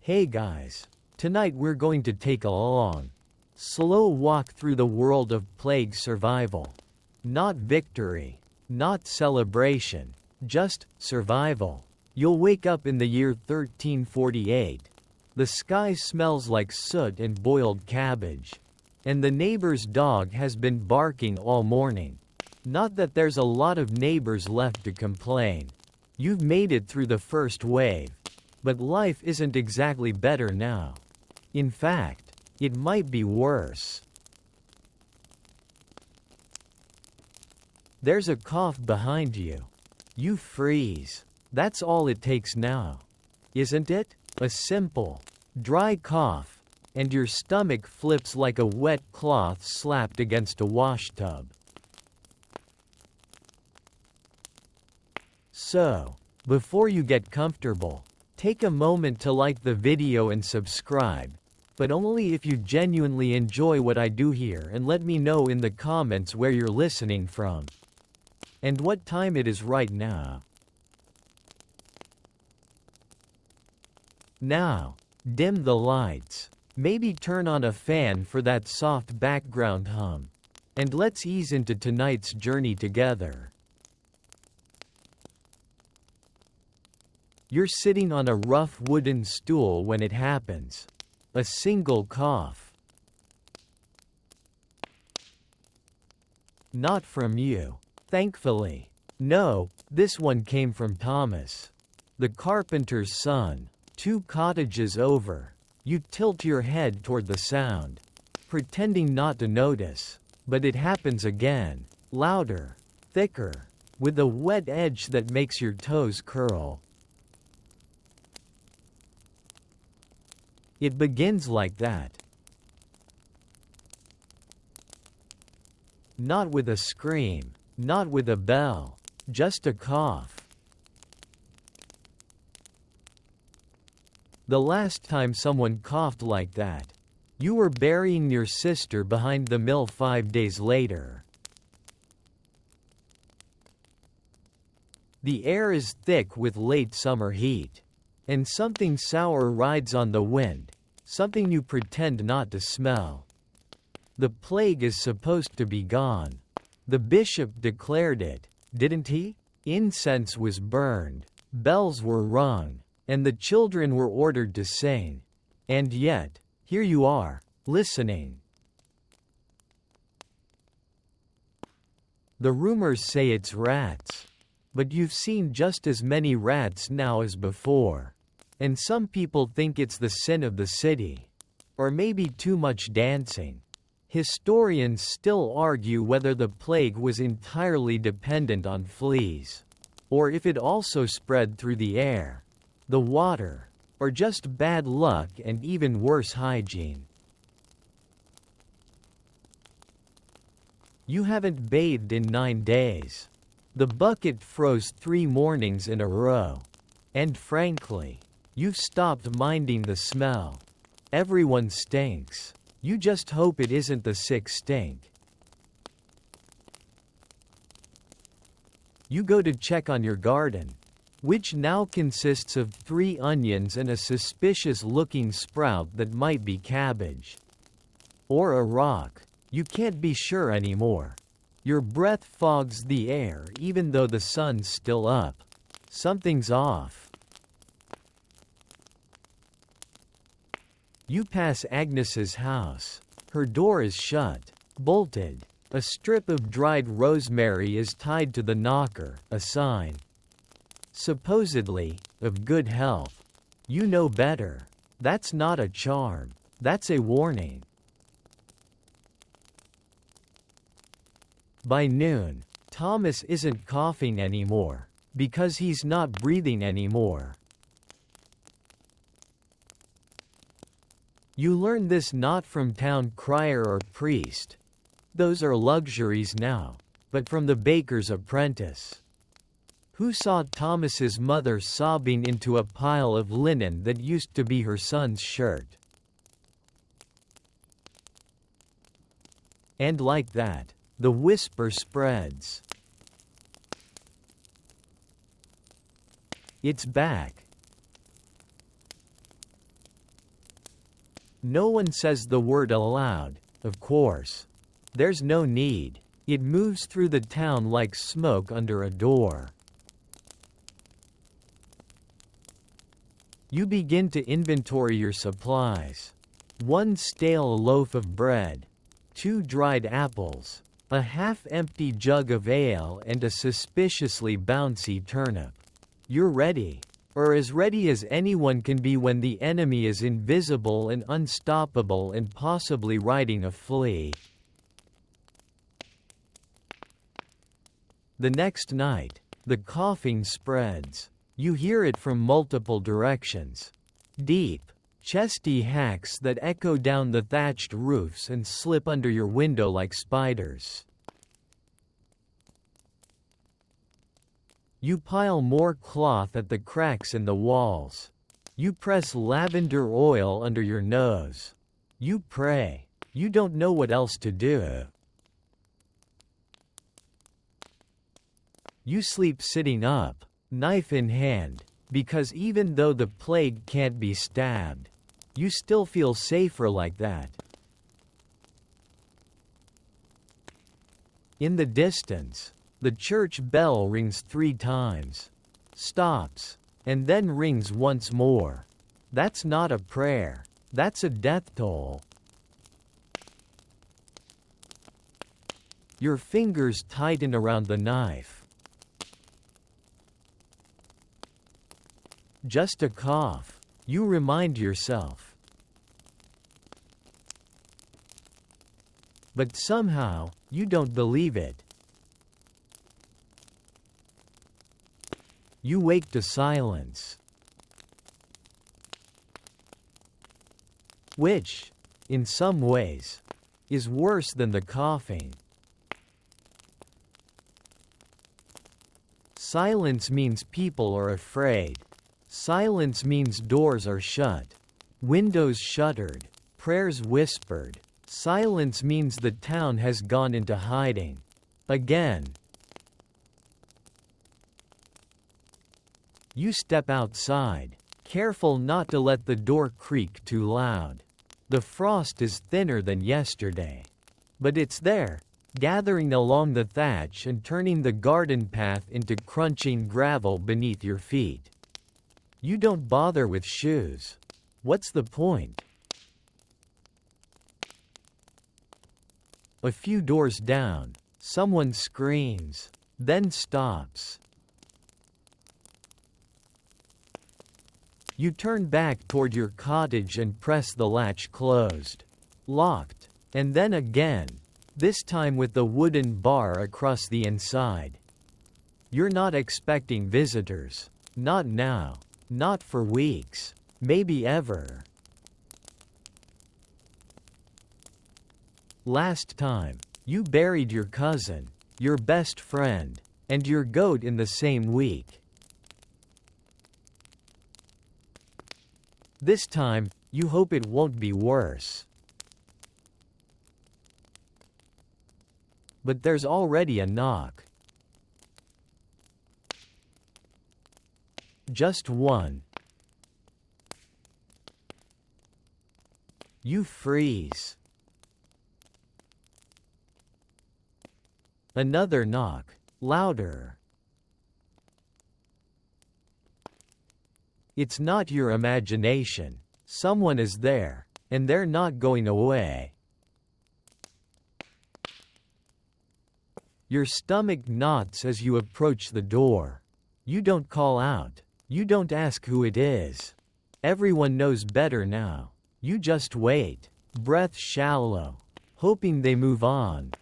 Hey guys, tonight we're going to take a long, slow walk through the world of plague survival. Not victory, not celebration, just survival. You'll wake up in the year 1348. The sky smells like soot and boiled cabbage. And the neighbor's dog has been barking all morning. Not that there's a lot of neighbors left to complain. You've made it through the first wave. But life isn't exactly better now. In fact, it might be worse. There's a cough behind you. You freeze. That's all it takes now. Isn't it? A simple, dry cough, and your stomach flips like a wet cloth slapped against a washtub. So, before you get comfortable, take a moment to like the video and subscribe, but only if you genuinely enjoy what I do here, and let me know in the comments where you're listening from and what time it is right now. Now, dim the lights. Maybe turn on a fan for that soft background hum. And let's ease into tonight's journey together. You're sitting on a rough wooden stool when it happens. A single cough. Not from you, thankfully. No, this one came from Thomas, the carpenter's son. 2 cottages over. You tilt your head toward the sound, pretending not to notice. But it happens again, louder, thicker, with a wet edge that makes your toes curl. It begins like that. Not with a scream, not with a bell, just a cough. The last time someone coughed like that, you were burying your sister behind the mill 5 days later. The air is thick with late summer heat. And something sour rides on the wind, something you pretend not to smell. The plague is supposed to be gone. The bishop declared it, didn't he? Incense was burned, bells were rung, and the children were ordered to sing. And yet, here you are, listening. The rumors say it's rats. But you've seen just as many rats now as before. And some people think it's the sin of the city. Or maybe too much dancing. Historians still argue whether the plague was entirely dependent on fleas. Or if it also spread through the air, the water, or just bad luck and even worse hygiene. You haven't bathed in 9 days. The bucket froze 3 mornings in a row. And frankly, you've stopped minding the smell. Everyone stinks. You just hope it isn't the sick stink. You go to check on your garden, which now consists of 3 onions and a suspicious-looking sprout that might be cabbage. Or a rock. You can't be sure anymore. Your breath fogs the air even though the sun's still up. Something's off. You pass Agnes's house. Her door is shut, bolted. A strip of dried rosemary is tied to the knocker, a sign, supposedly, of good health. You know better. That's not a charm. That's a warning. By noon, Thomas isn't coughing anymore, because he's not breathing anymore. You learn this not from town crier or priest. Those are luxuries now, but from the baker's apprentice, who saw Thomas's mother sobbing into a pile of linen that used to be her son's shirt. And like that, the whisper spreads. It's back. No one says the word aloud, of course. There's no need. It moves through the town like smoke under a door. You begin to inventory your supplies. 1 stale loaf of bread, 2 dried apples, a half-empty jug of ale and a suspiciously bouncy turnip. You're ready. Or as ready as anyone can be when the enemy is invisible and unstoppable and possibly riding a flea. The next night, the coughing spreads. You hear it from multiple directions. Deep, chesty hacks that echo down the thatched roofs and slip under your window like spiders. You pile more cloth at the cracks in the walls. You press lavender oil under your nose. You pray. You don't know what else to do. You sleep sitting up, knife in hand, because even though the plague can't be stabbed, you still feel safer like that. In the distance, the church bell rings 3 times, stops, and then rings once more. That's not a prayer. That's a death toll. Your fingers tighten around the knife. Just a cough, you remind yourself. But somehow, you don't believe it. You wake to silence. Which, in some ways, is worse than the coughing. Silence means people are afraid. Silence means doors are shut, windows shuttered, prayers whispered. Silence means the town has gone into hiding. Again. You step outside, careful not to let the door creak too loud. The frost is thinner than yesterday. But it's there, gathering along the thatch and turning the garden path into crunching gravel beneath your feet. You don't bother with shoes. What's the point? A few doors down, someone screams, then stops. You turn back toward your cottage and press the latch closed. Locked. And then again, this time with the wooden bar across the inside. You're not expecting visitors. Not now. Not for weeks. Maybe ever. Last time, you buried your cousin, your best friend, and your goat in the same week. This time, you hope it won't be worse. But there's already a knock. Just one. You freeze. Another knock, louder. It's not your imagination. Someone is there, and they're not going away. Your stomach knots as you approach the door. You don't call out. You don't ask who it is. Everyone knows better now. You just wait, breath shallow, hoping they move on.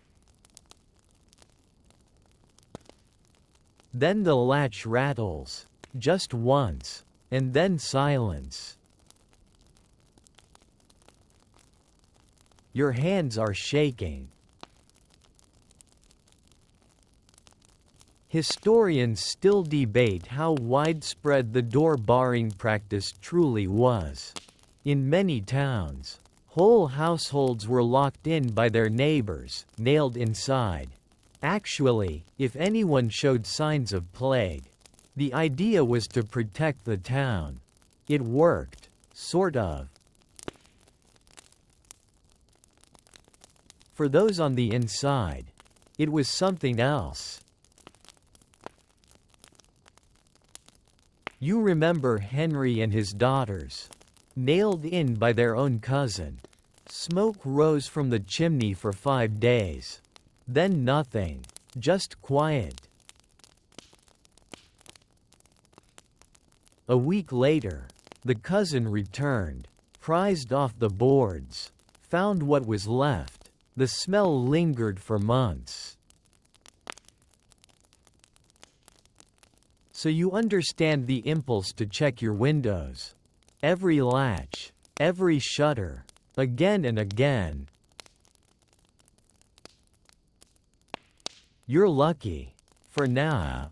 Then the latch rattles, just once, and then silence. Your hands are shaking. Historians still debate how widespread the door-barring practice truly was. In many towns, whole households were locked in by their neighbors, nailed inside. Actually, if anyone showed signs of plague, the idea was to protect the town. It worked, sort of. For those on the inside, it was something else. You remember Henry and his daughters, nailed in by their own cousin. Smoke rose from the chimney for 5 days. Then nothing. Just quiet. A week later, the cousin returned, prized off the boards, found what was left. The smell lingered for months. So you understand the impulse to check your windows. Every latch, every shutter, again and again. You're lucky, for now.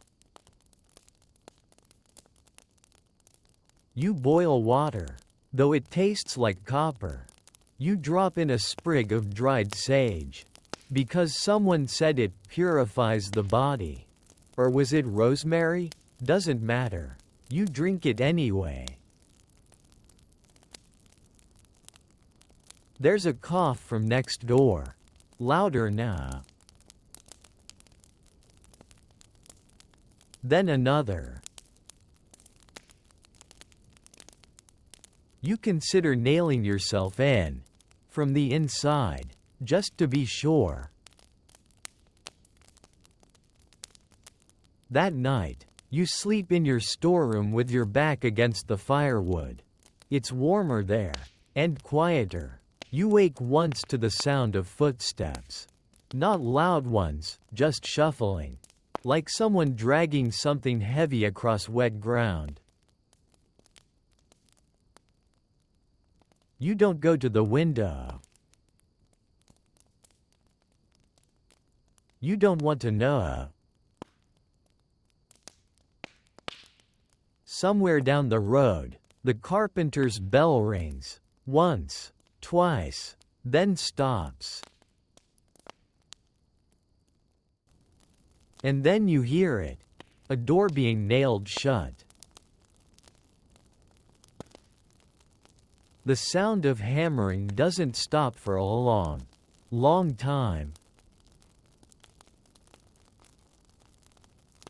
You boil water, though it tastes like copper. You drop in a sprig of dried sage, because someone said it purifies the body. Or was it rosemary? Doesn't matter. You drink it anyway. There's a cough from next door. Louder now. Then another. You consider nailing yourself in, from the inside, just to be sure. That night, you sleep in your storeroom with your back against the firewood. It's warmer there, and quieter. You wake once to the sound of footsteps. Not loud ones, just shuffling. Like someone dragging something heavy across wet ground. You don't go to the window. You don't want to know. Somewhere down the road, the carpenter's bell rings. Once, twice, then stops. And then you hear it. A door being nailed shut. The sound of hammering doesn't stop for a long, long time.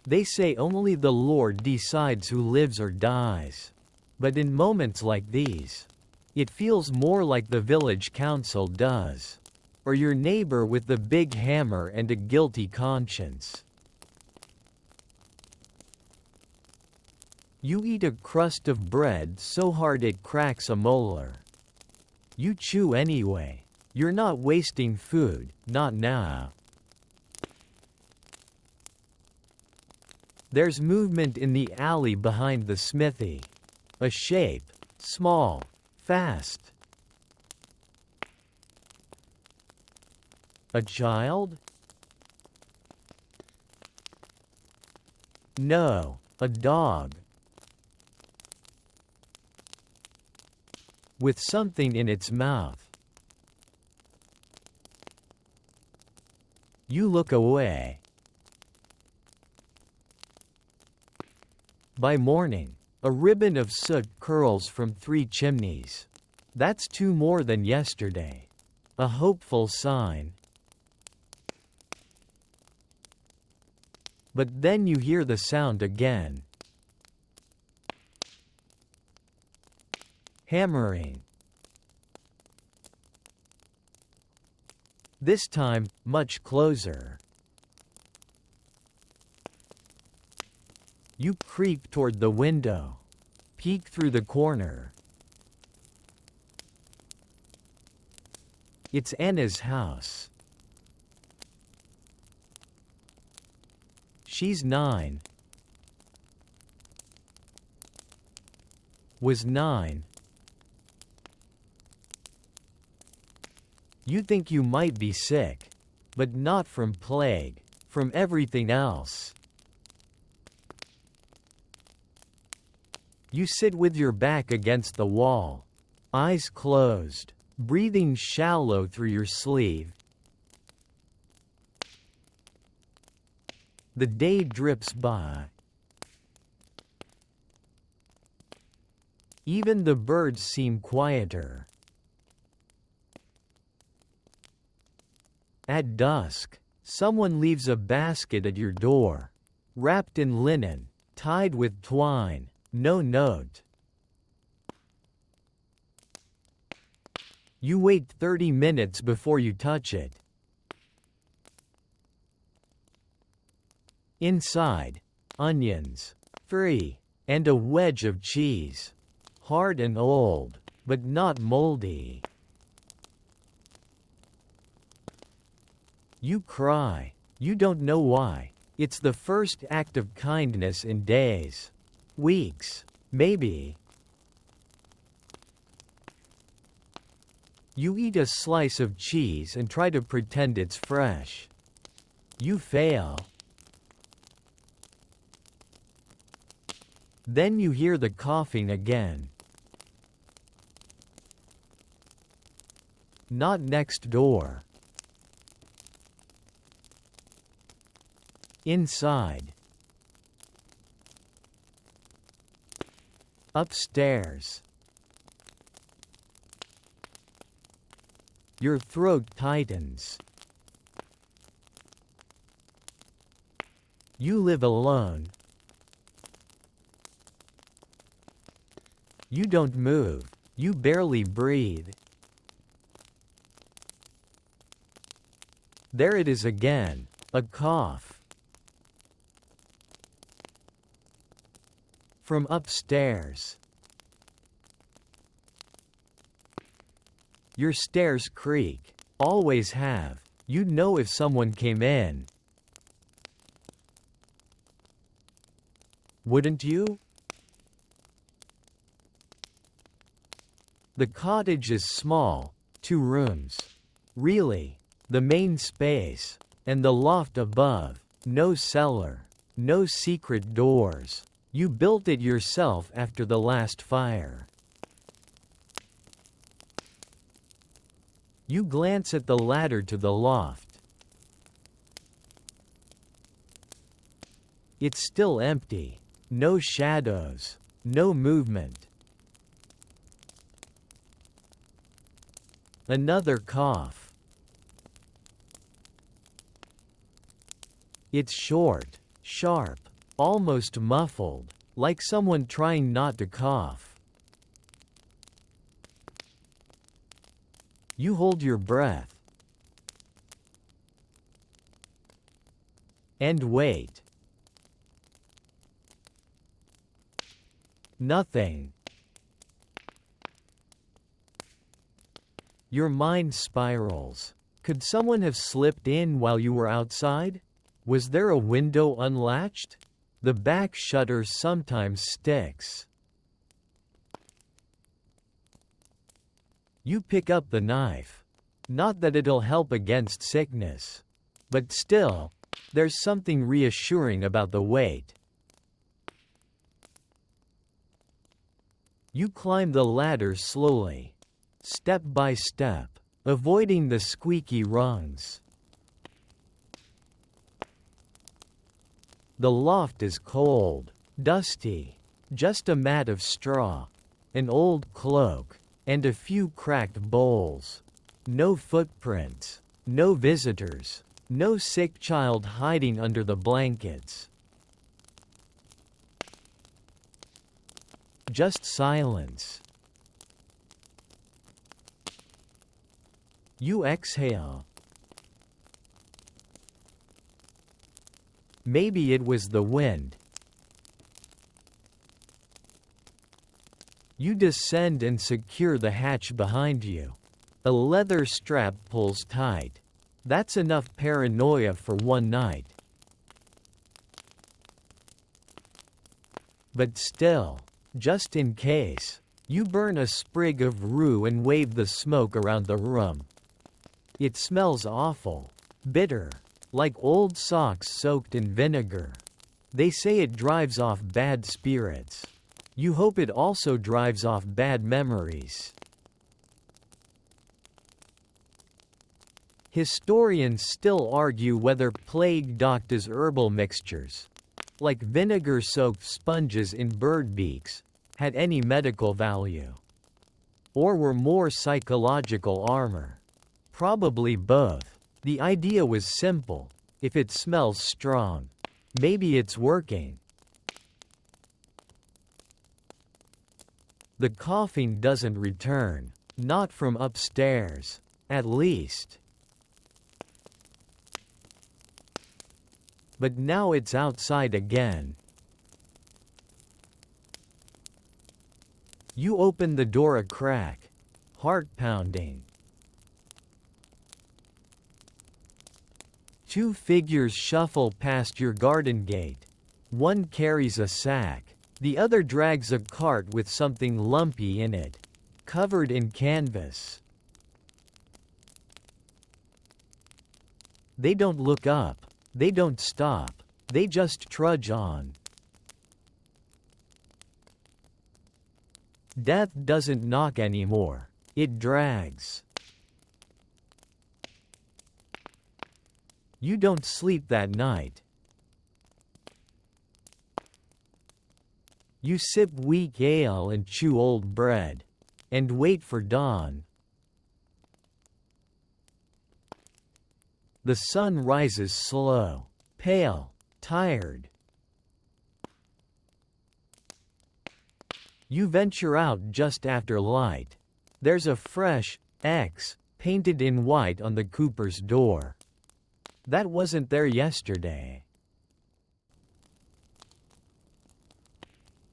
They say only the Lord decides who lives or dies. But in moments like these, it feels more like the village council does. Or your neighbor with the big hammer and a guilty conscience. You eat a crust of bread so hard it cracks a molar. You chew anyway. You're not wasting food, not now. There's movement in the alley behind the smithy. A shape, small, fast. A child? No, a dog. With something in its mouth. You look away. By morning, a ribbon of soot curls from 3 chimneys. That's 2 more than yesterday. A hopeful sign. But then you hear the sound again. Hammering. This time, much closer. You creep toward the window. Peek through the corner. It's Anna's house. She's 9. Was 9. You think you might be sick. But not from plague. From everything else. You sit with your back against the wall. Eyes closed. Breathing shallow through your sleeve. The day drips by. Even the birds seem quieter. At dusk, someone leaves a basket at your door. Wrapped in linen, tied with twine, no note. You wait 30 minutes before you touch it. Inside, onions, free, and a wedge of cheese. Hard and old, but not moldy. You cry. You don't know why. It's the first act of kindness in days. Weeks. Maybe. You eat a slice of cheese and try to pretend it's fresh. You fail. Then you hear the coughing again. Not next door. Inside. Upstairs. Your throat tightens. You live alone. You don't move. You barely breathe. There it is again. A cough. From upstairs. Your stairs creak. Always have. You'd know if someone came in. Wouldn't you? The cottage is small, 2 rooms. Really, the main space, and the loft above, no cellar, no secret doors. You built it yourself after the last fire. You glance at the ladder to the loft. It's still empty. No shadows, no movement. Another cough. It's short, sharp, almost muffled, like someone trying not to cough. You hold your breath. And wait. Nothing. Your mind spirals. Could someone have slipped in while you were outside? Was there a window unlatched? The back shutter sometimes sticks. You pick up the knife. Not that it'll help against sickness. But still, there's something reassuring about the weight. You climb the ladder slowly, step by step, avoiding the squeaky rungs. The loft is cold, dusty, just a mat of straw, an old cloak, and a few cracked bowls. No footprints, no visitors, no sick child hiding under the blankets. Just silence. You exhale. Maybe it was the wind. You descend and secure the hatch behind you. A leather strap pulls tight. That's enough paranoia for one night. But still, just in case, you burn a sprig of rue and wave the smoke around the room. It smells awful, bitter, like old socks soaked in vinegar. They say it drives off bad spirits. You hope it also drives off bad memories. Historians still argue whether plague doctors' herbal mixtures, like vinegar-soaked sponges in bird beaks, had any medical value. Or were more psychological armor. Probably both. The idea was simple. If it smells strong, maybe it's working. The coughing doesn't return. Not from upstairs. At least. But now it's outside again. You open the door a crack. Heart pounding. Two figures shuffle past your garden gate. One carries a sack. The other drags a cart with something lumpy in it, covered in canvas. They don't look up. They don't stop. They just trudge on. Death doesn't knock anymore. It drags. You don't sleep that night. You sip weak ale and chew old bread. And wait for dawn. The sun rises slow, pale, tired. You venture out just after light. There's a fresh X painted in white on the cooper's door. That wasn't there yesterday.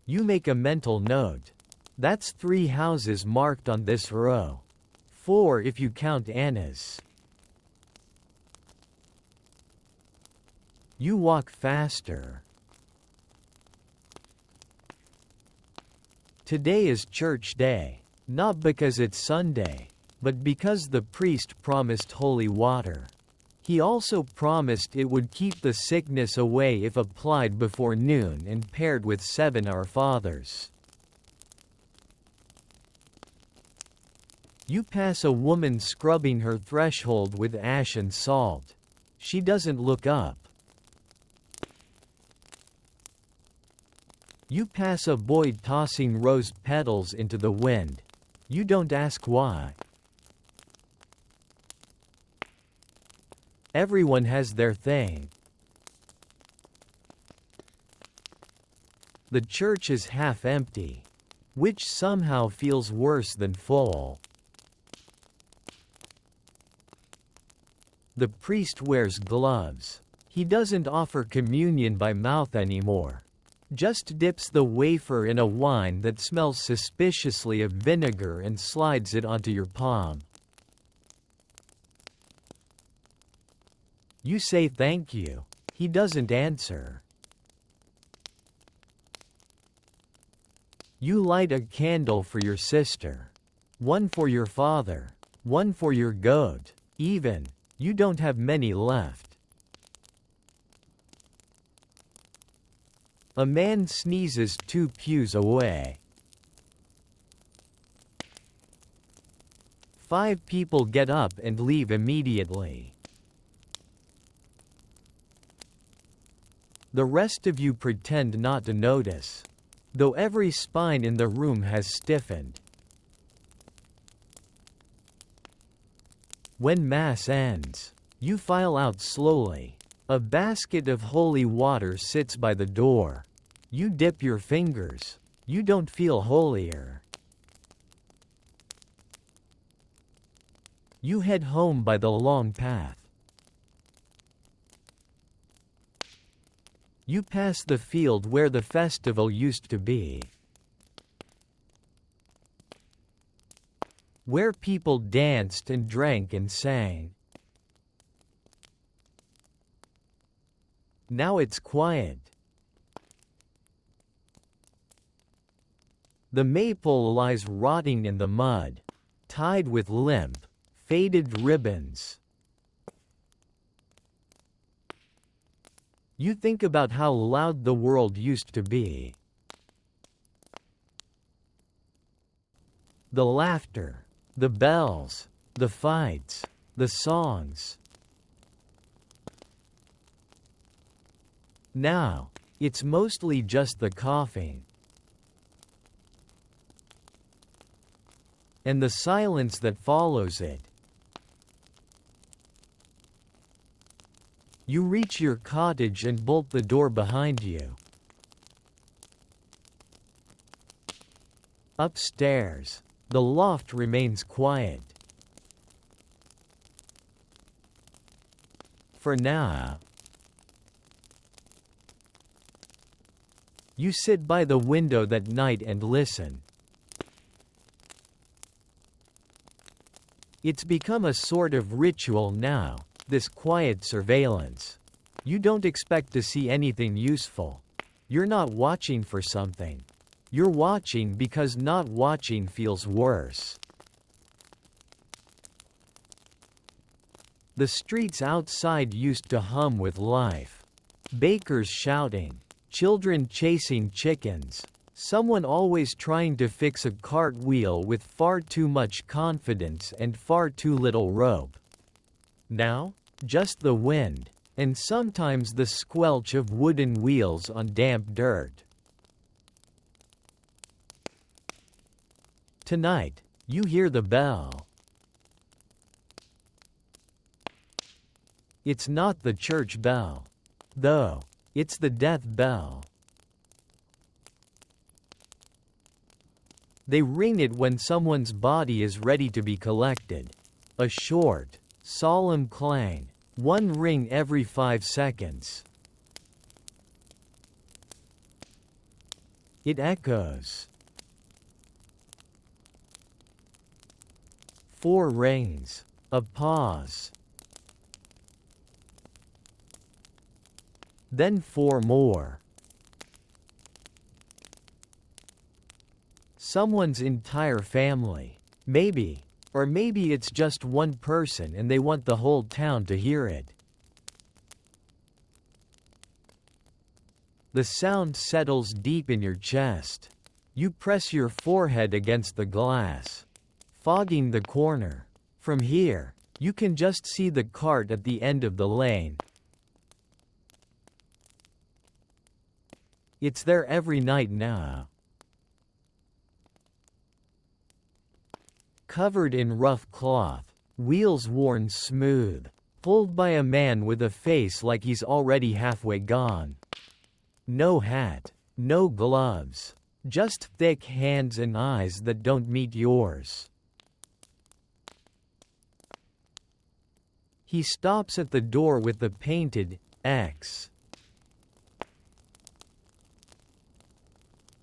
You make a mental note. That's 3 houses marked on this row. 4 if you count Anna's. You walk faster. Today is church day. Not because it's Sunday, but because the priest promised holy water. He also promised it would keep the sickness away if applied before noon and paired with 7 Our Fathers. You pass a woman scrubbing her threshold with ash and salt. She doesn't look up. You pass a boy tossing rose petals into the wind. You don't ask why. Everyone has their thing. The church is half empty, which somehow feels worse than full. The priest wears gloves. He doesn't offer communion by mouth anymore. Just dips the wafer in a wine that smells suspiciously of vinegar and slides it onto your palm. You say thank you. He doesn't answer. You light a candle for your sister. One for your father. One for your goat. Even, you don't have many left. A man sneezes 2 pews away. 5 people get up and leave immediately. The rest of you pretend not to notice, though every spine in the room has stiffened. When Mass ends, you file out slowly. A basket of holy water sits by the door. You dip your fingers. You don't feel holier. You head home by the long path. You pass the field where the festival used to be. Where people danced and drank and sang. Now it's quiet. The maple lies rotting in the mud, tied with limp, faded ribbons. You think about how loud the world used to be. The laughter, the bells, the fights, the songs. Now, it's mostly just the coughing. And the silence that follows it. You reach your cottage and bolt the door behind you. Upstairs, the loft remains quiet. For now. You sit by the window that night and listen. It's become a sort of ritual now, this quiet surveillance. You don't expect to see anything useful. You're not watching for something. You're watching because not watching feels worse. The streets outside used to hum with life. Bakers shouting, children chasing chickens, someone always trying to fix a cartwheel with far too much confidence and far too little rope. Now, just the wind, and sometimes the squelch of wooden wheels on damp dirt. Tonight, you hear the bell. It's not the church bell, though. It's the death bell. They ring it when someone's body is ready to be collected. A short, solemn clang, one ring every 5 seconds. It echoes. 4 rings, a pause. Then 4 more. Someone's entire family. Maybe. Or maybe it's just one person and they want the whole town to hear it. The sound settles deep in your chest. You press your forehead against the glass, fogging the corner. From here, you can just see the cart at the end of the lane. It's there every night now. Covered in rough cloth, wheels worn smooth, pulled by a man with a face like he's already halfway gone. No hat, no gloves, just thick hands and eyes that don't meet yours. He stops at the door with the painted X.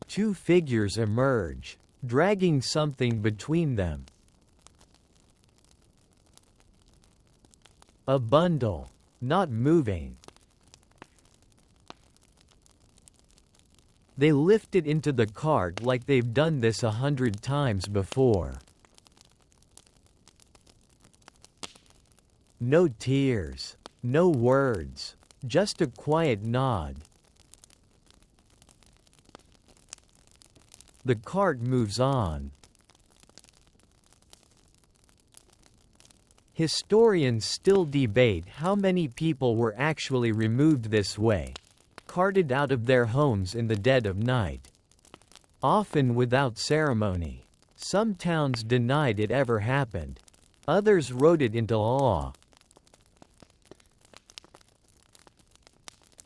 2 figures emerge, dragging something between them. A bundle, not moving. They lift it into the cart like they've done this 100 times before. No tears, no words, just a quiet nod. The cart moves on. Historians still debate how many people were actually removed this way, carted out of their homes in the dead of night. Often without ceremony. Some towns denied it ever happened. Others wrote it into law.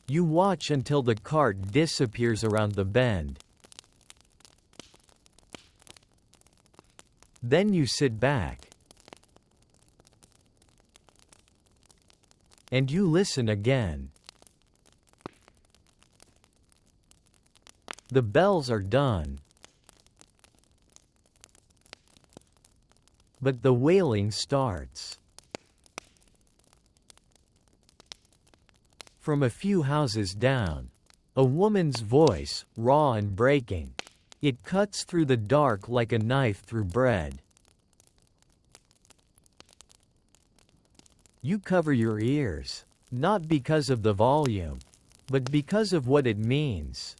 You watch until the cart disappears around the bend. Then you sit back. And you listen again. The bells are done. But the wailing starts. From a few houses down, a woman's voice, raw and breaking. It cuts through the dark like a knife through bread. You cover your ears, not because of the volume, but because of what it means.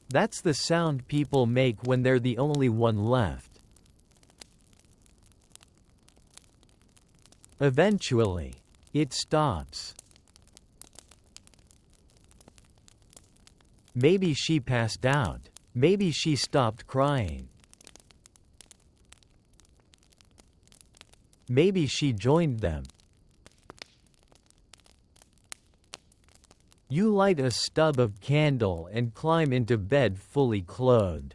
That's the sound people make when they're the only one left. Eventually, it stops. Maybe she passed out. Maybe she stopped crying. Maybe she joined them. You light a stub of candle and climb into bed fully clothed.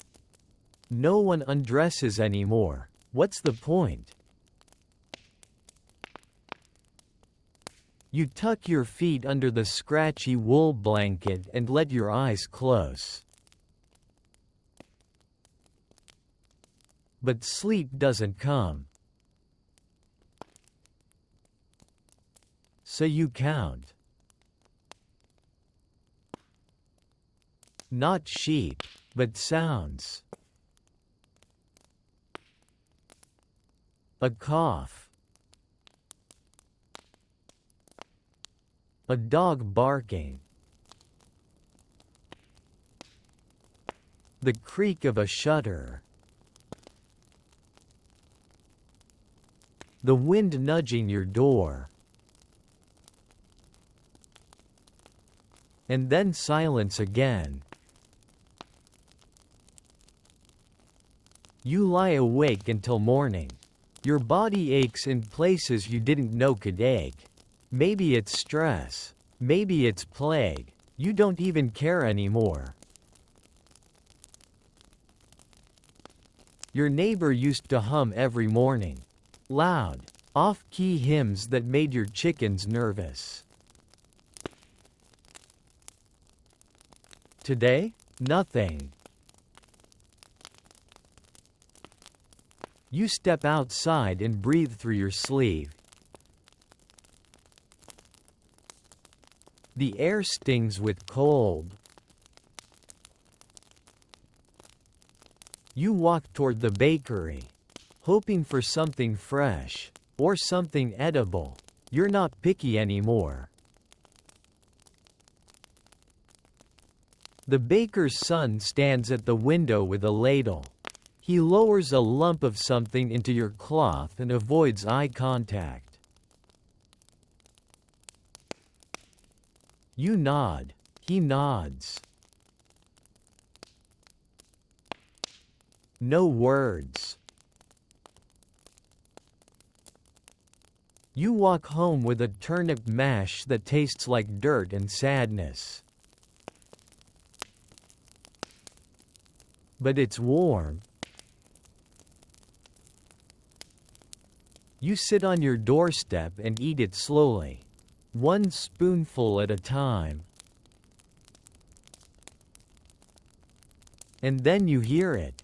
No one undresses anymore. What's the point? You tuck your feet under the scratchy wool blanket and let your eyes close. But sleep doesn't come. So you count. Not sheep, but sounds. A cough. A dog barking. The creak of a shutter. The wind nudging your door. And then silence again. You lie awake until morning. Your body aches in places you didn't know could ache. Maybe it's stress. Maybe it's plague. You don't even care anymore. Your neighbor used to hum every morning. Loud, off-key hymns that made your chickens nervous. Today, nothing. You step outside and breathe through your sleeve. The air stings with cold. You walk toward the bakery, hoping for something fresh, or something edible. You're not picky anymore. The baker's son stands at the window with a ladle. He lowers a lump of something into your cloth and avoids eye contact. You nod. He nods. No words. You walk home with a turnip mash that tastes like dirt and sadness. But it's warm. You sit on your doorstep and eat it slowly, one spoonful at a time. And then you hear it.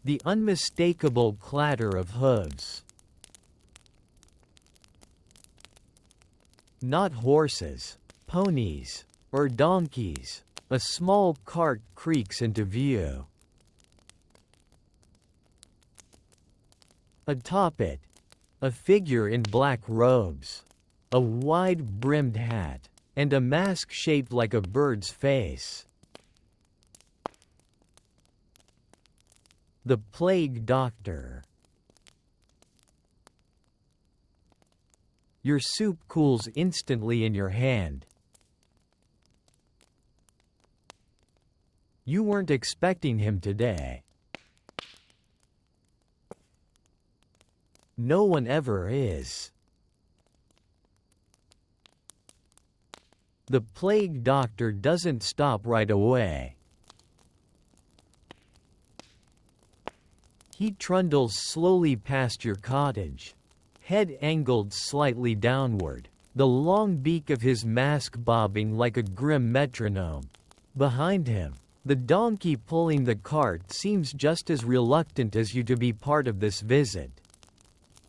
The unmistakable clatter of hooves. Not horses, ponies, or donkeys. A small cart creaks into view. Atop it, a figure in black robes, a wide-brimmed hat, and a mask shaped like a bird's face. The plague doctor. Your soup cools instantly in your hand. You weren't expecting him today. No one ever is. The plague doctor doesn't stop right away. He trundles slowly past your cottage, head angled slightly downward, the long beak of his mask bobbing like a grim metronome. Behind him, the donkey pulling the cart seems just as reluctant as you to be part of this visit.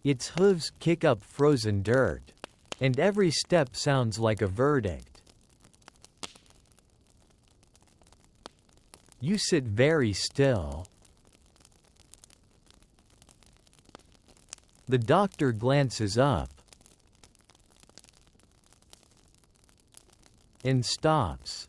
Its hooves kick up frozen dirt, and every step sounds like a verdict. You sit very still. The doctor glances up and stops.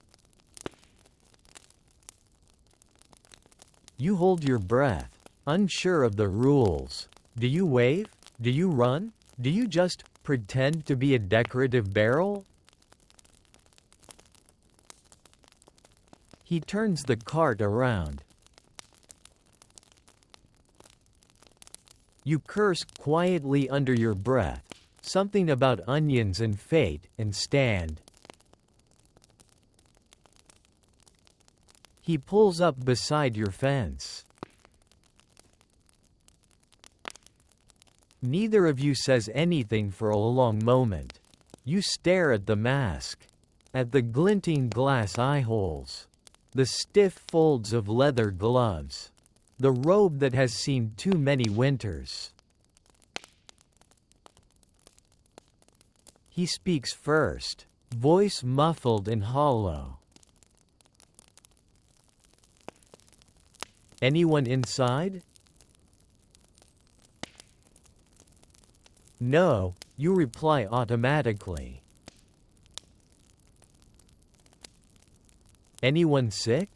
You hold your breath, unsure of the rules. Do you wave? Do you run? Do you just pretend to be a decorative barrel? He turns the cart around. You curse quietly under your breath, something about onions and fate, and stand. He pulls up beside your fence. Neither of you says anything for a long moment. You stare at the mask, at the glinting glass eye holes, the stiff folds of leather gloves, the robe that has seen too many winters. He speaks first, voice muffled and hollow. Anyone inside? No, you reply automatically. Anyone sick?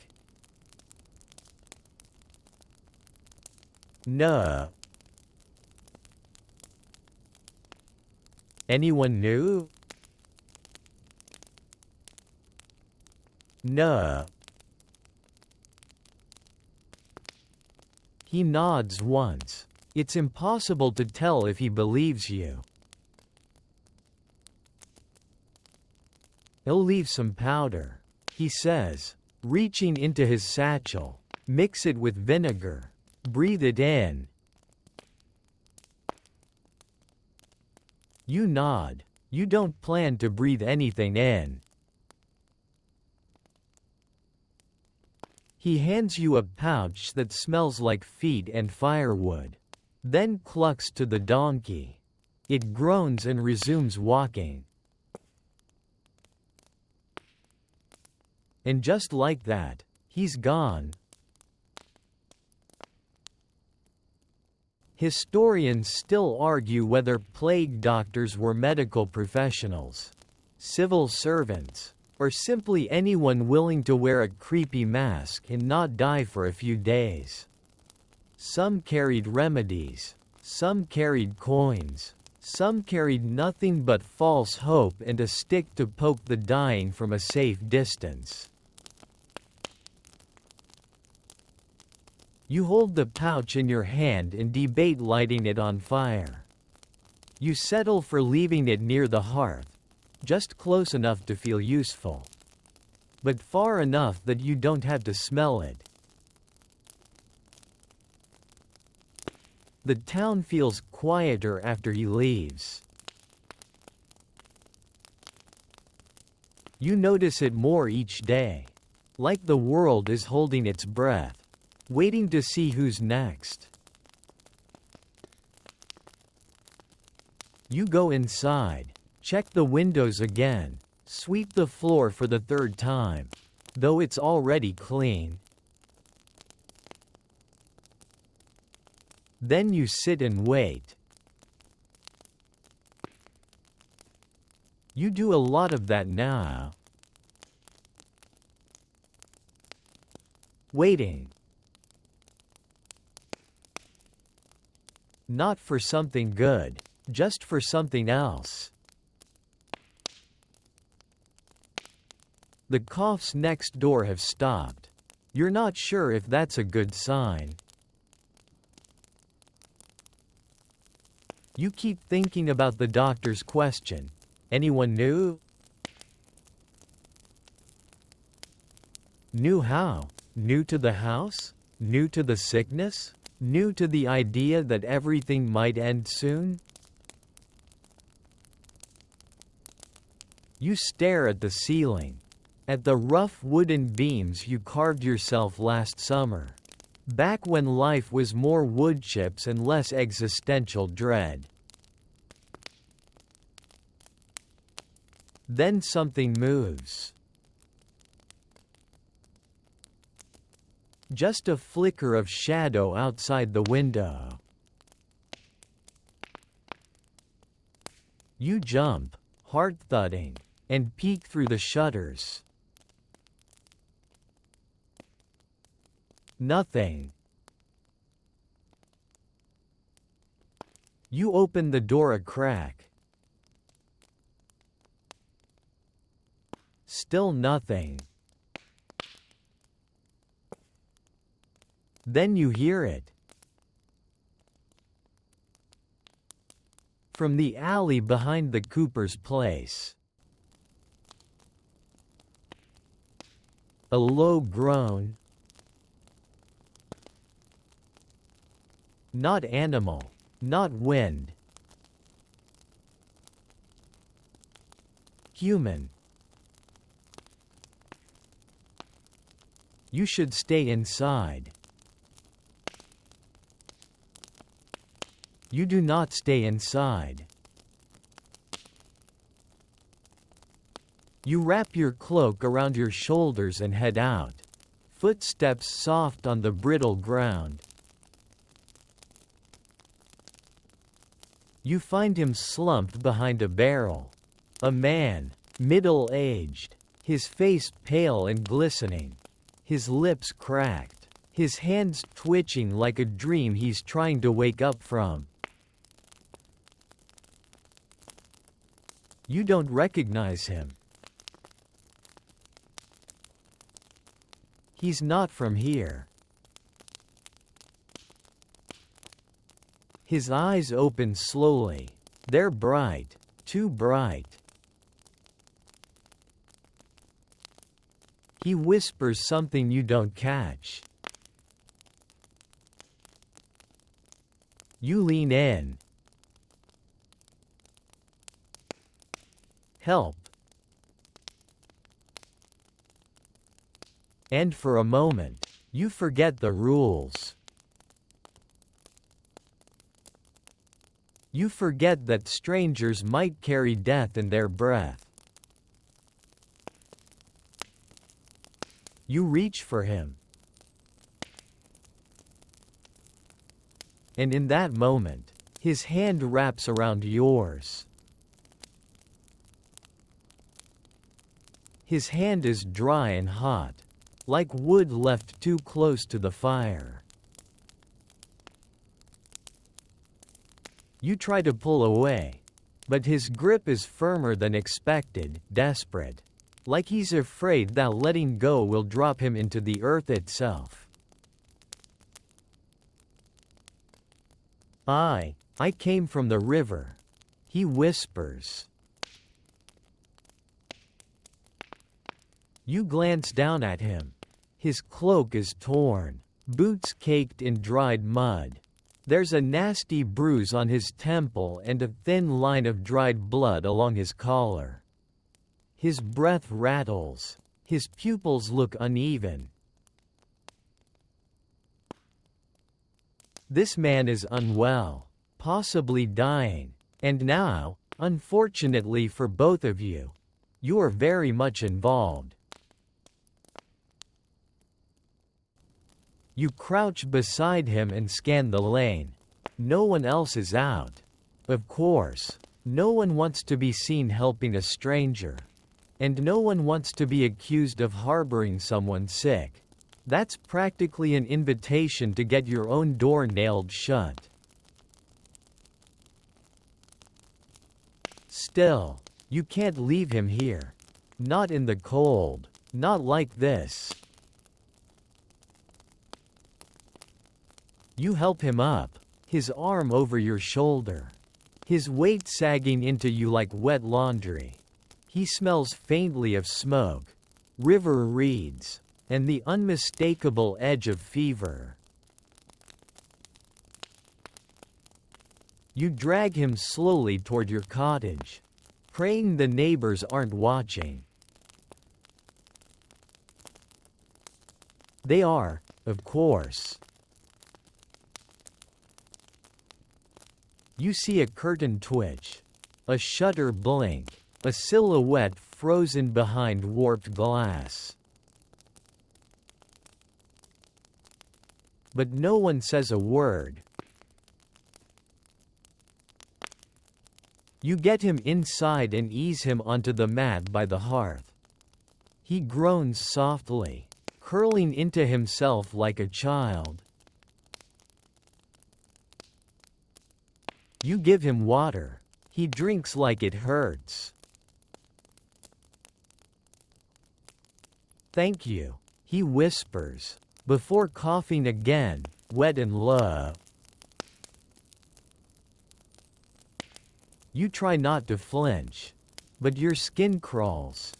No. Anyone new? No. He nods once. It's impossible to tell if he believes you. He'll leave some powder, he says, reaching into his satchel. Mix it with vinegar. Breathe it in. You nod. You don't plan to breathe anything in. He hands you a pouch that smells like feet and firewood. Then clucks to the donkey. It groans and resumes walking. And just like that, he's gone. Historians still argue whether plague doctors were medical professionals, civil servants, or simply anyone willing to wear a creepy mask and not die for a few days. Some carried remedies, some carried coins, some carried nothing but false hope and a stick to poke the dying from a safe distance. You hold the pouch in your hand and debate lighting it on fire. You settle for leaving it near the hearth, just close enough to feel useful, but far enough that you don't have to smell it. The town feels quieter after he leaves. You notice it more each day, like the world is holding its breath, waiting to see who's next. You go inside, check the windows again, sweep the floor for the third time, though it's already clean. Then you sit and wait. You do a lot of that now. Waiting. Not for something good, just for something else. The coughs next door have stopped. You're not sure if that's a good sign. You keep thinking about the doctor's question. Anyone new? New how? New to the house? New to the sickness? New to the idea that everything might end soon? You stare at the ceiling, at the rough wooden beams you carved yourself last summer, back when life was more wood chips and less existential dread. Then something moves. Just a flicker of shadow outside the window. You jump, heart thudding, and peek through the shutters. Nothing. You open the door a crack. Still nothing. Then you hear it. From the alley behind the Cooper's place. A low groan. Not animal, not wind. Human. You should stay inside. You do not stay inside. You wrap your cloak around your shoulders and head out. Footsteps soft on the brittle ground. You find him slumped behind a barrel. A man, middle-aged, his face pale and glistening. His lips cracked. His hands twitching like a dream he's trying to wake up from. You don't recognize him. He's not from here. His eyes open slowly. They're bright, too bright. He whispers something you don't catch. You lean in. Help. And for a moment, you forget the rules. You forget that strangers might carry death in their breath. You reach for him. And in that moment, his hand wraps around yours. His hand is dry and hot, like wood left too close to the fire. You try to pull away, but his grip is firmer than expected, desperate, like he's afraid that letting go will drop him into the earth itself. I came from the river, he whispers. You glance down at him. His cloak is torn, boots caked in dried mud. There's a nasty bruise on his temple and a thin line of dried blood along his collar. His breath rattles. His pupils look uneven. This man is unwell, possibly dying, and now, unfortunately for both of you, you are very much involved. You crouch beside him and scan the lane. No one else is out. Of course, no one wants to be seen helping a stranger. And no one wants to be accused of harboring someone sick. That's practically an invitation to get your own door nailed shut. Still, you can't leave him here. Not in the cold. Not like this. You help him up, his arm over your shoulder. His weight sagging into you like wet laundry. He smells faintly of smoke, river reeds, and the unmistakable edge of fever. You drag him slowly toward your cottage, praying the neighbors aren't watching. They are, of course. You see a curtain twitch, a shutter blink, a silhouette frozen behind warped glass. But no one says a word. You get him inside and ease him onto the mat by the hearth. He groans softly, curling into himself like a child. You give him water. He drinks like it hurts. Thank you, he whispers, before coughing again, wet and low. You try not to flinch, but your skin crawls.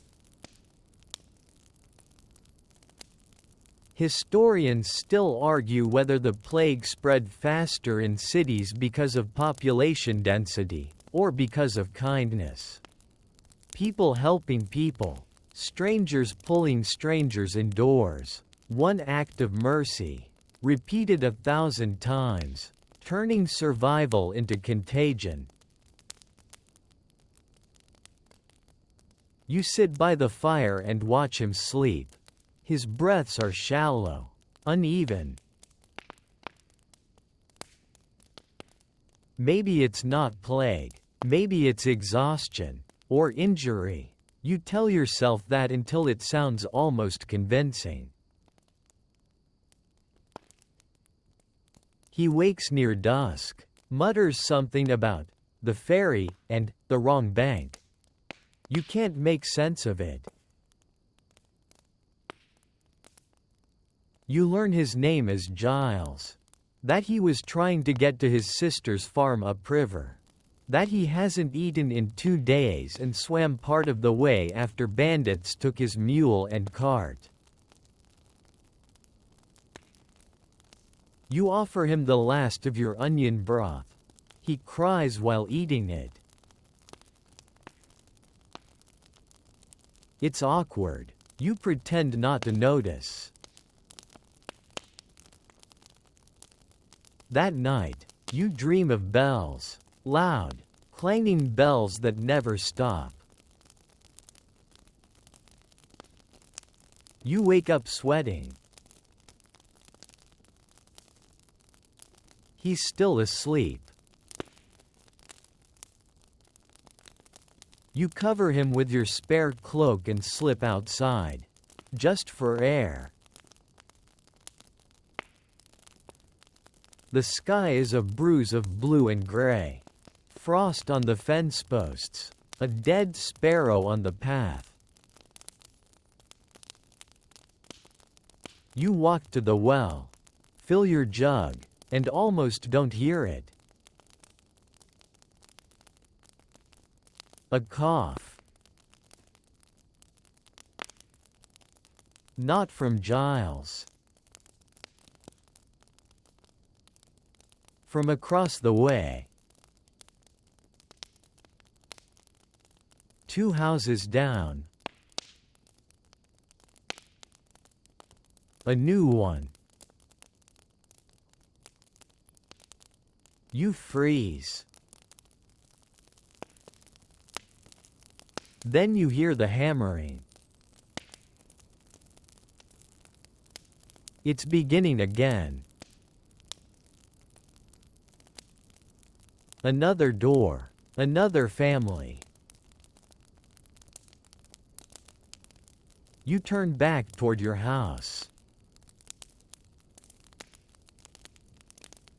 Historians still argue whether the plague spread faster in cities because of population density, or because of kindness. People helping people, strangers pulling strangers indoors, one act of mercy, repeated 1,000 times, turning survival into contagion. You sit by the fire and watch him sleep. His breaths are shallow, uneven. Maybe it's not plague, maybe it's exhaustion, or injury. You tell yourself that until it sounds almost convincing. He wakes near dusk, mutters something about the ferry and the wrong bank. You can't make sense of it. You learn his name as Giles. That he was trying to get to his sister's farm upriver. That he hasn't eaten in 2 days and swam part of the way after bandits took his mule and cart. You offer him the last of your onion broth. He cries while eating it. It's awkward. You pretend not to notice. That night, you dream of bells. Loud, clanging bells that never stop. You wake up sweating. He's still asleep. You cover him with your spare cloak and slip outside. Just for air. The sky is a bruise of blue and gray. Frost on the fence posts. A dead sparrow on the path. You walk to the well. Fill your jug, and almost don't hear it. A cough. Not from Giles. From across the way. 2 houses down. A new one. You freeze. Then you hear the hammering. It's beginning again. Another door. Another family. You turn back toward your house.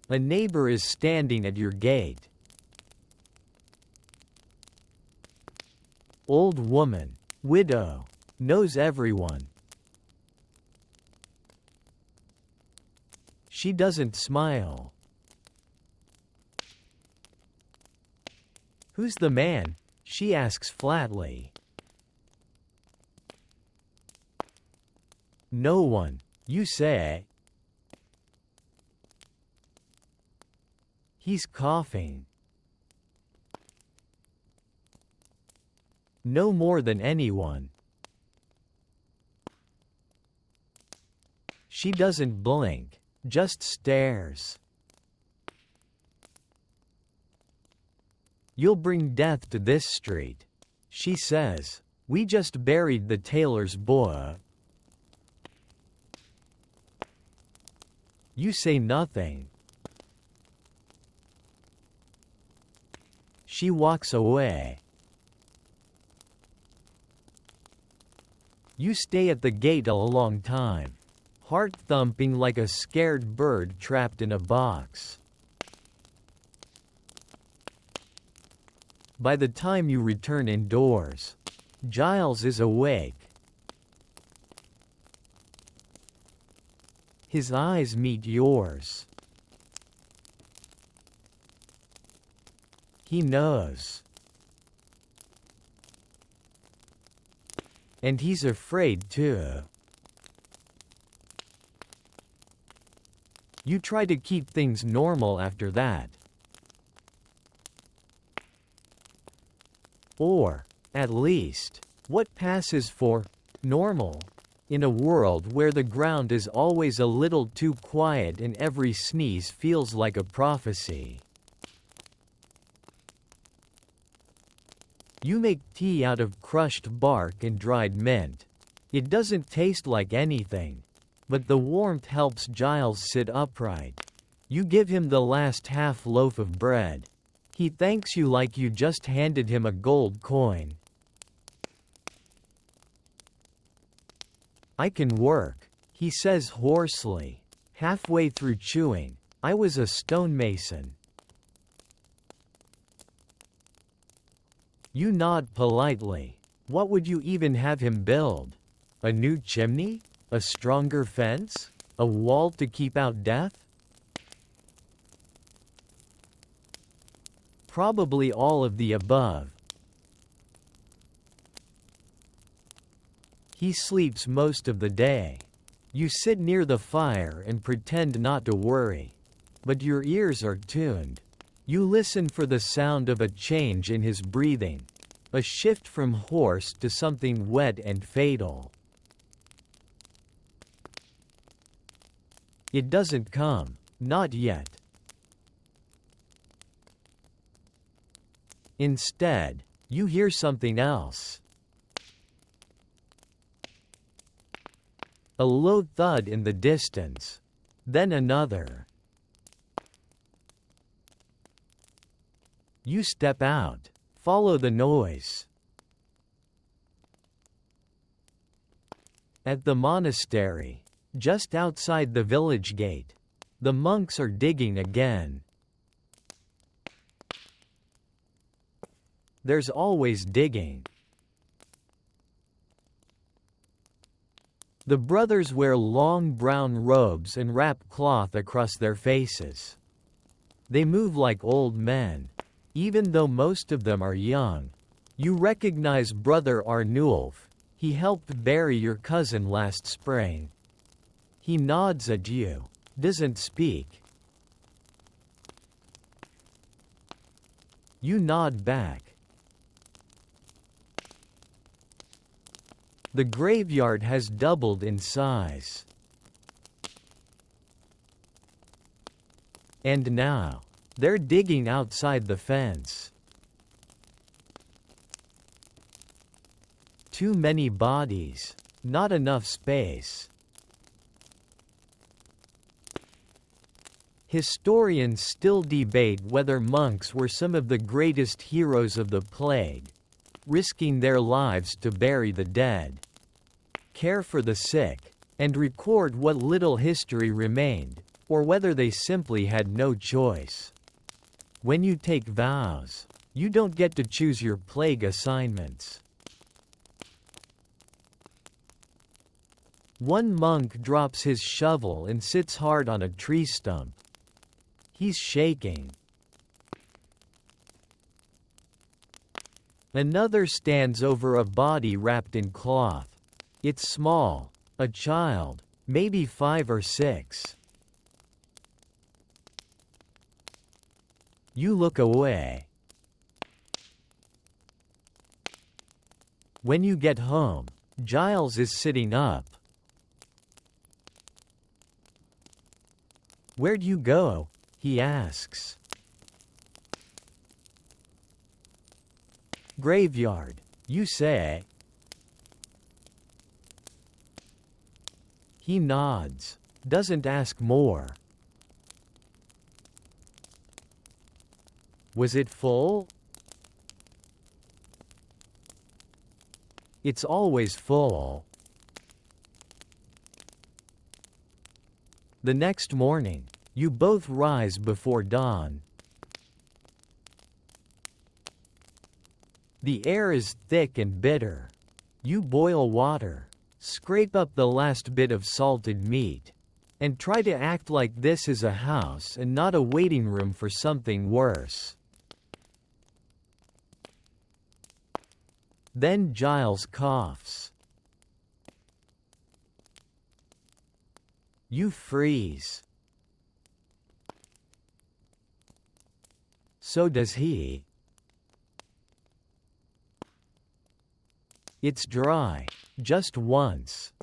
A neighbor is standing at your gate. Old woman, widow, knows everyone. She doesn't smile. Who's the man? She asks flatly. No one, you say. He's coughing. No more than anyone. She doesn't blink, just stares. You'll bring death to this street, she says. We just buried the tailor's boy. You say nothing. She walks away. You stay at the gate a long time, heart thumping like a scared bird trapped in a box. By the time you return indoors, Giles is awake. His eyes meet yours. He knows. And he's afraid too. You try to keep things normal after that. Or, at least, what passes for normal in a world where the ground is always a little too quiet and every sneeze feels like a prophecy. You make tea out of crushed bark and dried mint. It doesn't taste like anything, but the warmth helps Giles sit upright. You give him the last half loaf of bread. He thanks you like you just handed him a gold coin. I can work, he says hoarsely, halfway through chewing. I was a stonemason. You nod politely. What would you even have him build? A new chimney? A stronger fence? A wall to keep out death? Probably all of the above. He sleeps most of the day. You sit near the fire and pretend not to worry. But your ears are tuned. You listen for the sound of a change in his breathing. A shift from hoarse to something wet and fatal. It doesn't come. Not yet. Instead, you hear something else. A low thud in the distance. Then another. You step out. Follow the noise. At the monastery, just outside the village gate, the monks are digging again. There's always digging. The brothers wear long brown robes and wrap cloth across their faces. They move like old men, even though most of them are young. You recognize Brother Arnulf. He helped bury your cousin last spring. He nods at you, doesn't speak. You nod back. The graveyard has doubled in size. And now, they're digging outside the fence. Too many bodies, not enough space. Historians still debate whether monks were some of the greatest heroes of the plague, risking their lives to bury the dead, care for the sick, and record what little history remained, or whether they simply had no choice. When you take vows, you don't get to choose your plague assignments. One monk drops his shovel and sits hard on a tree stump. He's shaking. Another stands over a body wrapped in cloth. It's small, a child, maybe 5 or 6. You look away. When you get home, Giles is sitting up. Where'd you go? He asks. Graveyard, you say. He nods, doesn't ask more. Was it full? It's always full. The next morning, you both rise before dawn. The air is thick and bitter. You boil water, scrape up the last bit of salted meat, and try to act like this is a house and not a waiting room for something worse. Then Giles coughs. You freeze. So does he. It's dry. Just once.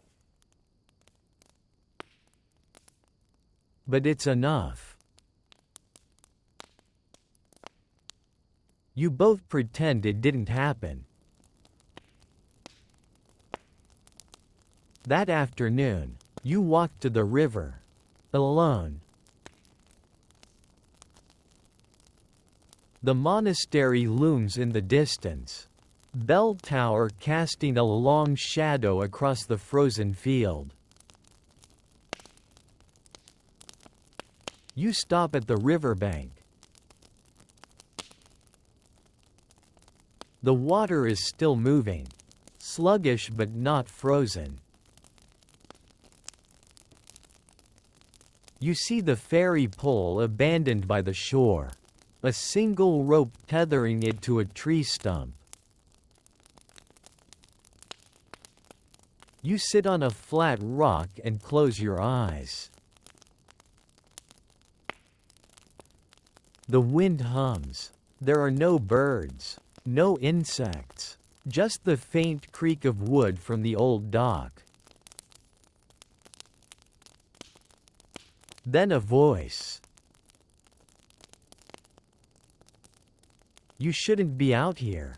But it's enough. You both pretend it didn't happen. That afternoon, you walked to the river. Alone. The monastery looms in the distance. Bell tower casting a long shadow across the frozen field. You stop at the riverbank. The water is still moving. Sluggish but not frozen. You see the ferry pole abandoned by the shore. A single rope tethering it to a tree stump. You sit on a flat rock and close your eyes. The wind hums. There are no birds, no insects, just the faint creak of wood from the old dock. Then a voice. You shouldn't be out here.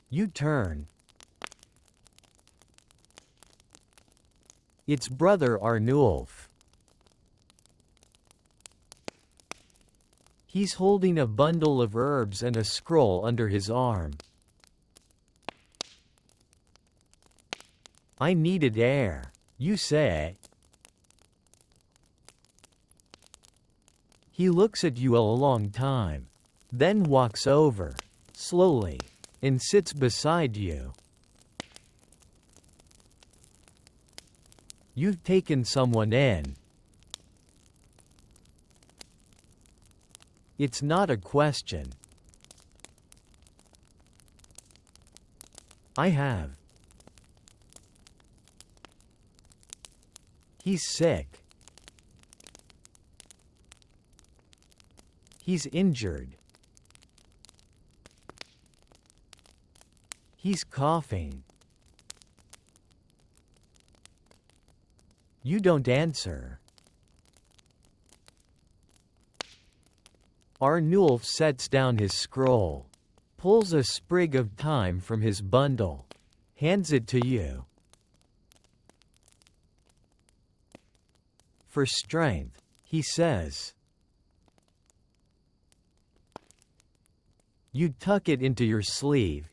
You turn. It's Brother Arnulf. He's holding a bundle of herbs and a scroll under his arm. I needed air, you say. He looks at you a long time, then walks over, slowly, and sits beside you. You've taken someone in. It's not a question. I have. He's sick. He's injured. He's coughing. You don't answer. Arnulf sets down his scroll, pulls a sprig of thyme from his bundle, hands it to you. For strength, he says. You tuck it into your sleeve.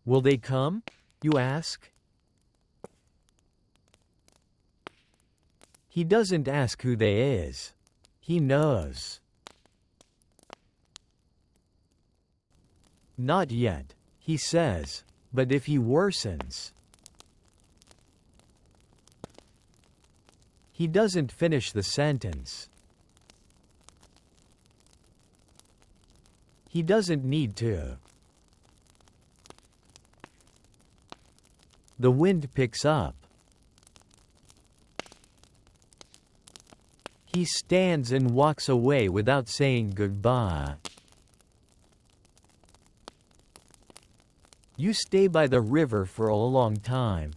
Will they come? You ask. He doesn't ask who they is. He knows. Not yet, he says, but if he worsens. He doesn't finish the sentence. He doesn't need to. The wind picks up. He stands and walks away without saying goodbye. You stay by the river for a long time.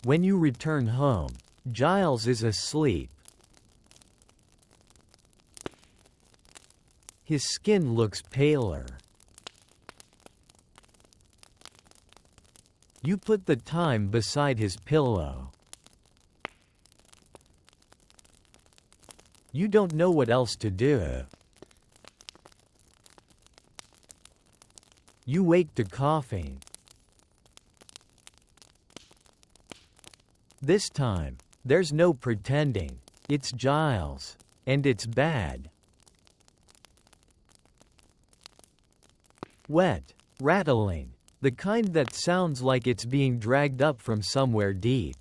When you return home, Giles is asleep. His skin looks paler. You put the thyme beside his pillow. You don't know what else to do. You wake to coughing. This time, there's no pretending. It's Giles, and it's bad. Wet, rattling, the kind that sounds like it's being dragged up from somewhere deep.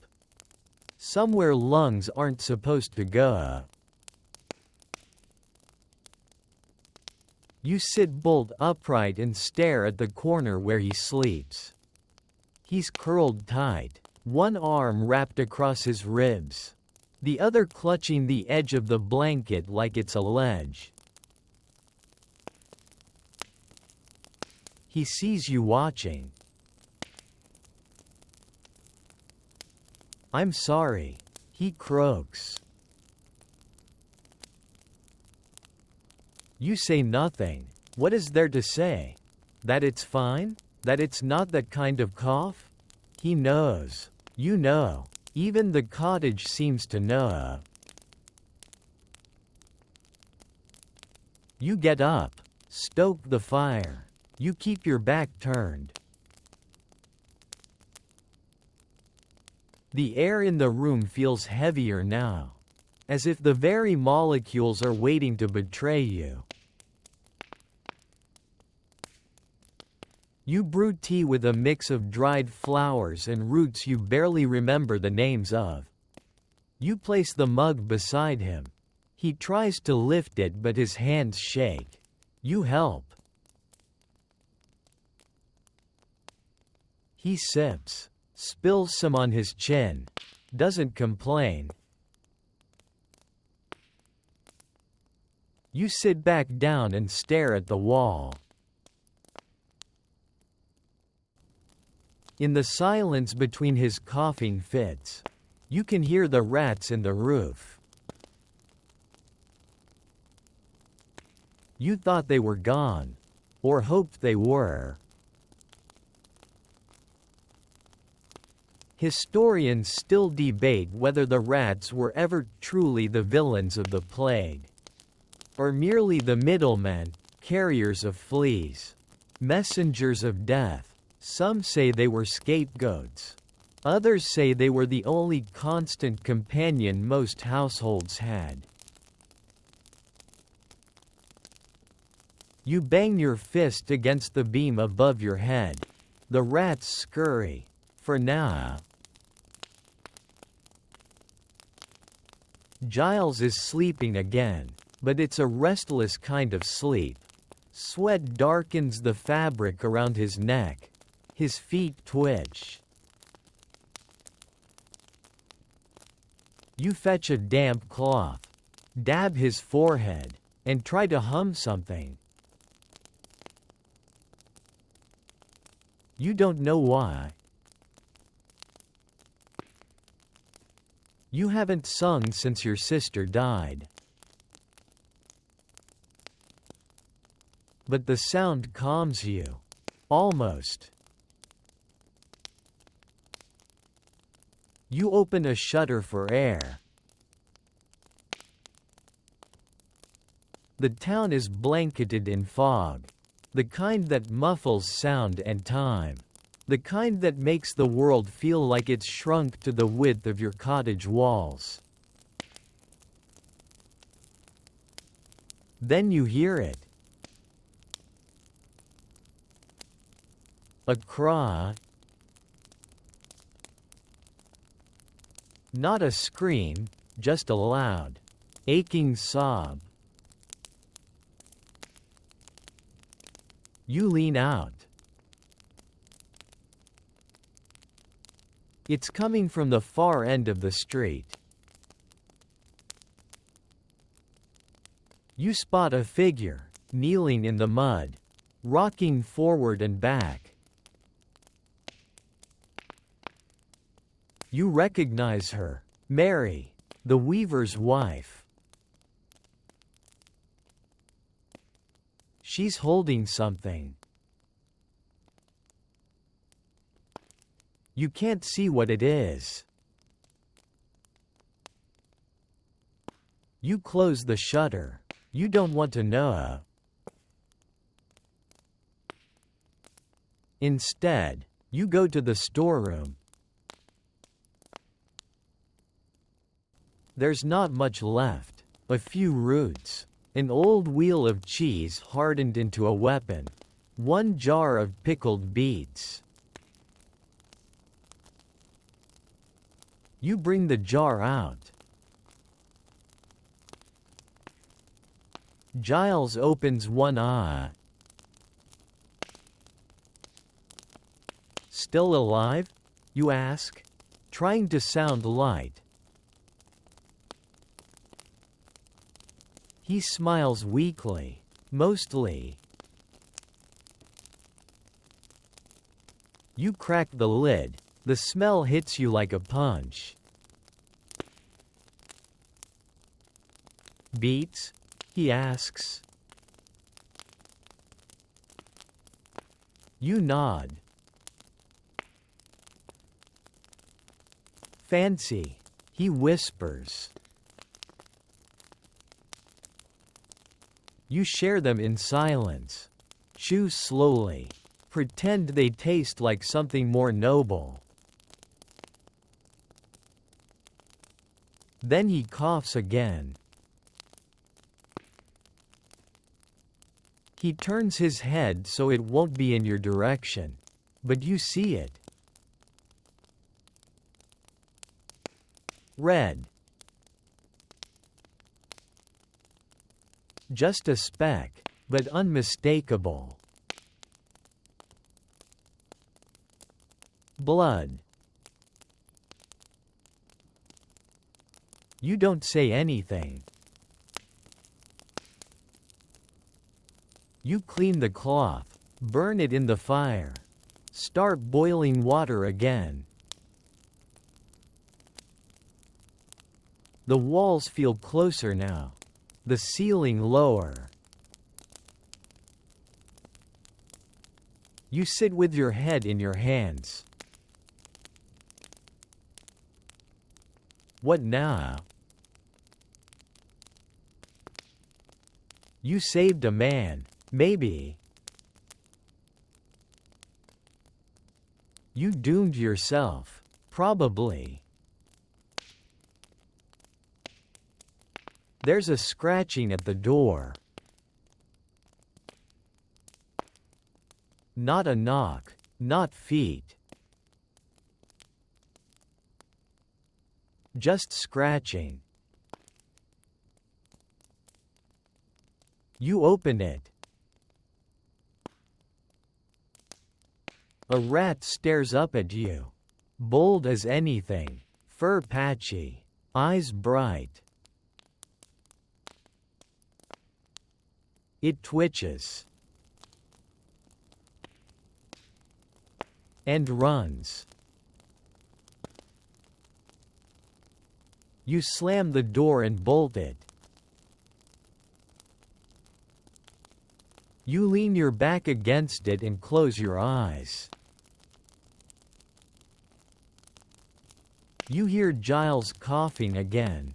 somewhere lungs aren't supposed to go. You sit bolt upright and stare at the corner where he sleeps. He's curled tight, one arm wrapped across his ribs, the other clutching the edge of the blanket like it's a ledge. He sees you watching. "I'm sorry," he croaks. You say nothing. What is there to say? That it's fine? That it's not that kind of cough? He knows. You know. Even the cottage seems to know. You get up. Stoke the fire. You keep your back turned. The air in the room feels heavier now, as if the very molecules are waiting to betray you. You brew tea with a mix of dried flowers and roots you barely remember the names of. You place the mug beside him. He tries to lift it but his hands shake. You help. He sips, spills some on his chin, doesn't complain. You sit back down and stare at the wall. In the silence between his coughing fits, you can hear the rats in the roof. You thought they were gone, or hoped they were. Historians still debate whether the rats were ever truly the villains of the plague, or merely the middlemen, carriers of fleas, messengers of death. Some say they were scapegoats. Others say they were the only constant companion most households had. You bang your fist against the beam above your head. The rats scurry. For now. Giles is sleeping again, but it's a restless kind of sleep. Sweat darkens the fabric around his neck. His feet twitch. You fetch a damp cloth, dab his forehead, and try to hum something. You don't know why. You haven't sung since your sister died. But the sound calms you. Almost. You open a shutter for air. The town is blanketed in fog. The kind that muffles sound and time. The kind that makes the world feel like it's shrunk to the width of your cottage walls. Then you hear it. A cry. Not a scream, just a loud, aching sob. You lean out. It's coming from the far end of the street. You spot a figure, kneeling in the mud, rocking forward and back. You recognize her, Mary, the weaver's wife. She's holding something. You can't see what it is. You close the shutter. You don't want to know. Instead, you go to the storeroom. There's not much left. A few roots. An old wheel of cheese hardened into a weapon. One jar of pickled beets. You bring the jar out. Giles opens one eye. Still alive? You ask, trying to sound light. He smiles weakly. Mostly. You crack the lid. The smell hits you like a punch. Beats? He asks. You nod. Fancy, he whispers. You share them in silence. Chew slowly. Pretend they taste like something more noble. Then he coughs again. He turns his head so it won't be in your direction. But you see it. Red. Just a speck, but unmistakable. Blood. You don't say anything. You clean the cloth, burn it in the fire. Start boiling water again. The walls feel closer now. The ceiling lower. You sit with your head in your hands. What now? You saved a man, maybe. You doomed yourself, probably. There's a scratching at the door. Not a knock, not feet. Just scratching. You open it. A rat stares up at you. Bold as anything. Fur patchy. Eyes bright. It twitches. And runs. You slam the door and bolt it. You lean your back against it and close your eyes. You hear Giles coughing again.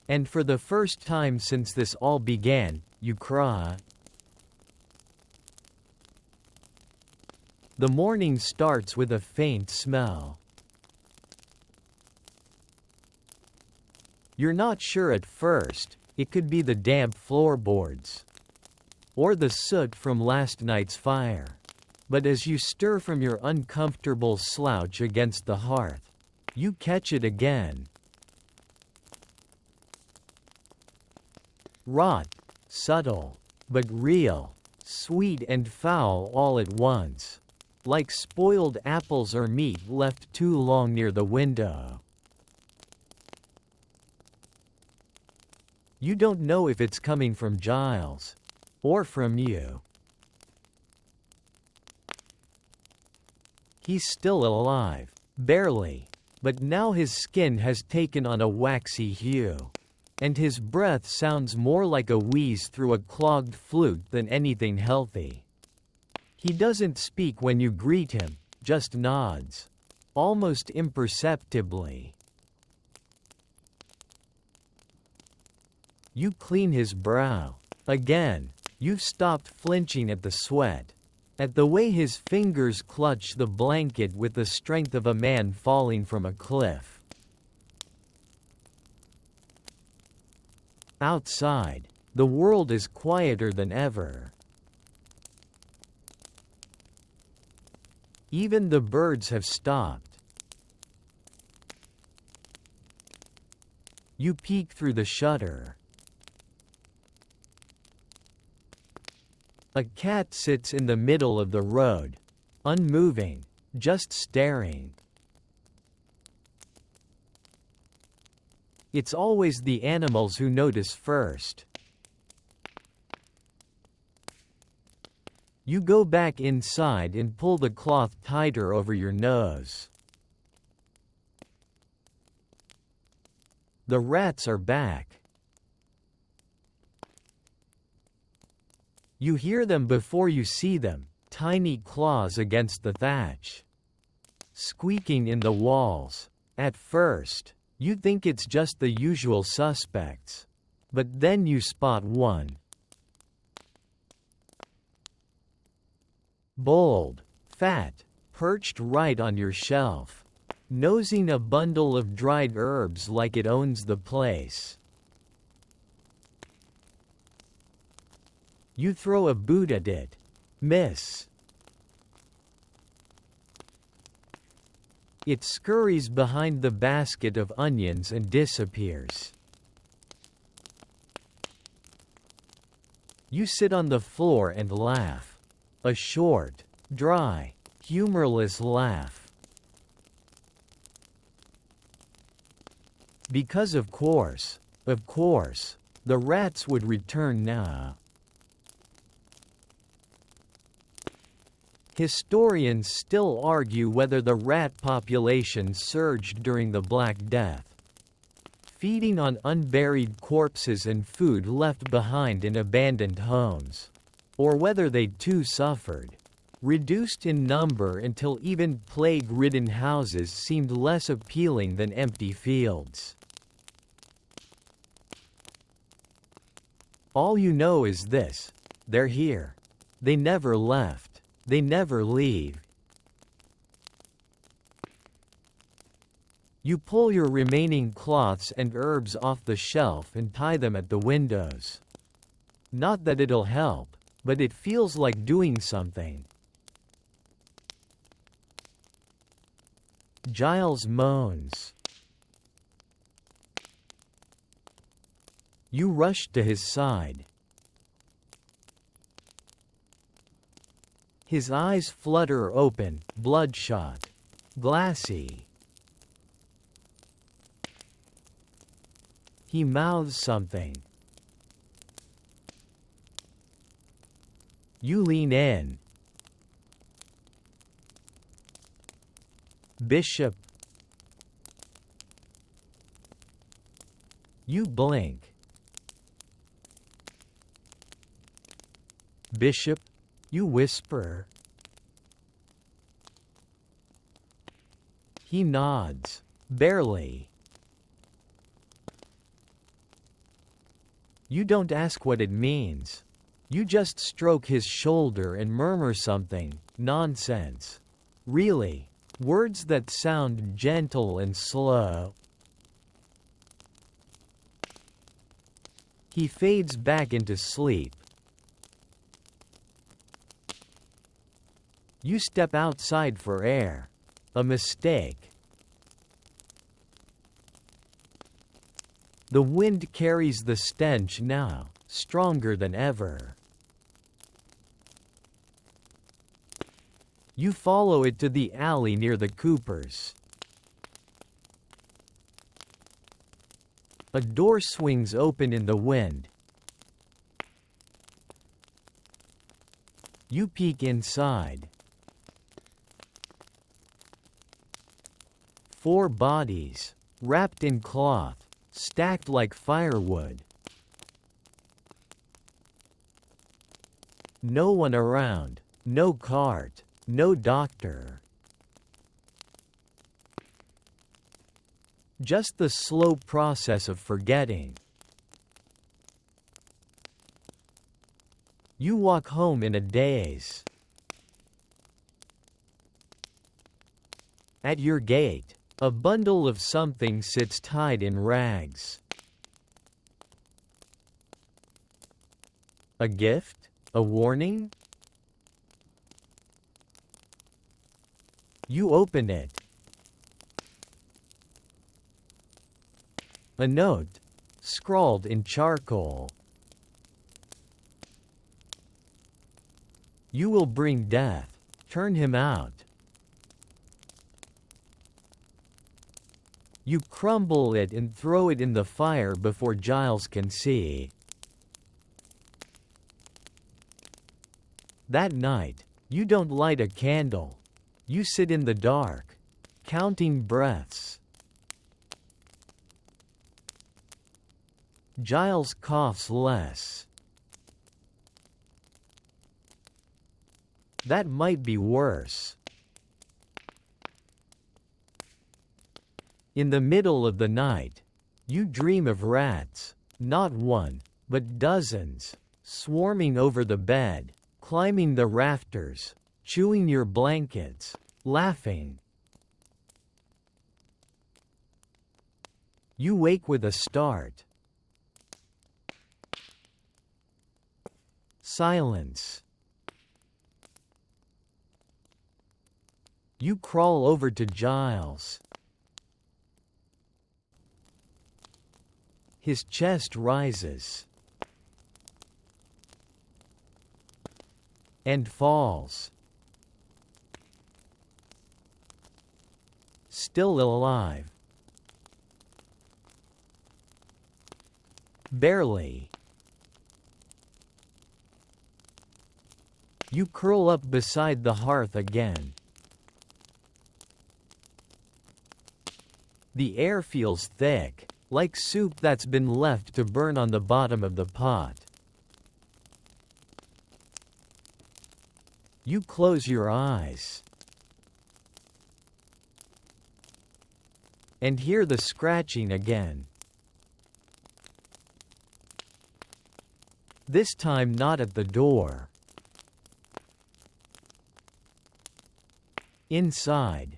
And for the first time since this all began, you cry. The morning starts with a faint smell. You're not sure at first. It could be the damp floorboards. Or the soot from last night's fire. But as you stir from your uncomfortable slouch against the hearth, you catch it again. Rot, subtle, but real, sweet and foul all at once. Like spoiled apples or meat left too long near the window. You don't know if it's coming from Giles. Or from you. He's still alive. Barely. But now his skin has taken on a waxy hue. And his breath sounds more like a wheeze through a clogged flute than anything healthy. He doesn't speak when you greet him, just nods. Almost imperceptibly. You clean his brow. Again, you've stopped flinching at the sweat. At the way his fingers clutch the blanket with the strength of a man falling from a cliff. Outside, the world is quieter than ever. Even the birds have stopped. You peek through the shutter. A cat sits in the middle of the road, unmoving, just staring. It's always the animals who notice first. You go back inside and pull the cloth tighter over your nose. The rats are back. You hear them before you see them, tiny claws against the thatch, squeaking in the walls. At first, you think it's just the usual suspects. But then you spot one. Bold, fat, perched right on your shelf, nosing a bundle of dried herbs like it owns the place. You throw a boot at it. Miss. It scurries behind the basket of onions and disappears. You sit on the floor and laugh. A short, dry, humorless laugh. Because of course, the rats would return now. Historians still argue whether the rat population surged during the Black Death, feeding on unburied corpses and food left behind in abandoned homes, or whether they too suffered, reduced in number until even plague-ridden houses seemed less appealing than empty fields. All you know is this: they're here. They never left. They never leave. You pull your remaining cloths and herbs off the shelf and tie them at the windows. Not that it'll help, but it feels like doing something. Giles moans. You rush to his side. His eyes flutter open, bloodshot, glassy. He mouths something. You lean in. Bishop. You blink. Bishop, you whisper. He nods, barely. You don't ask what it means. You just stroke his shoulder and murmur something, nonsense. Really, words that sound gentle and slow. He fades back into sleep. You step outside for air. A mistake. The wind carries the stench now, stronger than ever. You follow it to the alley near the Coopers. A door swings open in the wind. You peek inside. 4 bodies, wrapped in cloth, stacked like firewood. No one around, no cart, no doctor. Just the slow process of forgetting. You walk home in a daze. At your gate, a bundle of something sits tied in rags. A gift? A warning? You open it. A note, scrawled in charcoal. You will bring death. Turn him out. You crumble it and throw it in the fire before Giles can see. That night, you don't light a candle. You sit in the dark, counting breaths. Giles coughs less. That might be worse. In the middle of the night, you dream of rats, not one, but dozens, swarming over the bed, climbing the rafters, chewing your blankets, laughing. You wake with a start. Silence. You crawl over to Giles. His chest rises and falls. Still alive. Barely. You curl up beside the hearth again. The air feels thick, like soup that's been left to burn on the bottom of the pot. You close your eyes and hear the scratching again. This time not at the door. Inside.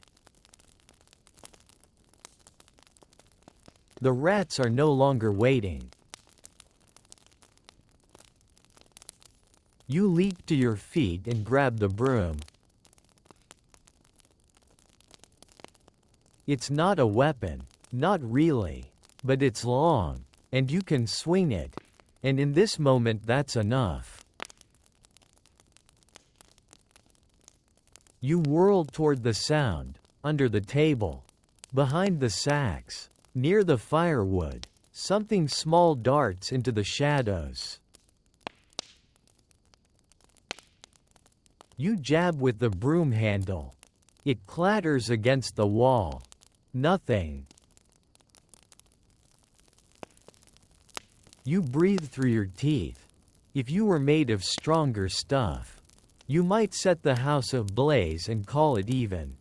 The rats are no longer waiting. You leap to your feet and grab the broom. It's not a weapon, not really, but it's long, and you can swing it, and in this moment that's enough. You whirl toward the sound, under the table, behind the sacks, near the firewood. Something small darts into the shadows. You jab with the broom handle. It clatters against the wall. Nothing. You breathe through your teeth. If you were made of stronger stuff, you might set the house ablaze and call it even.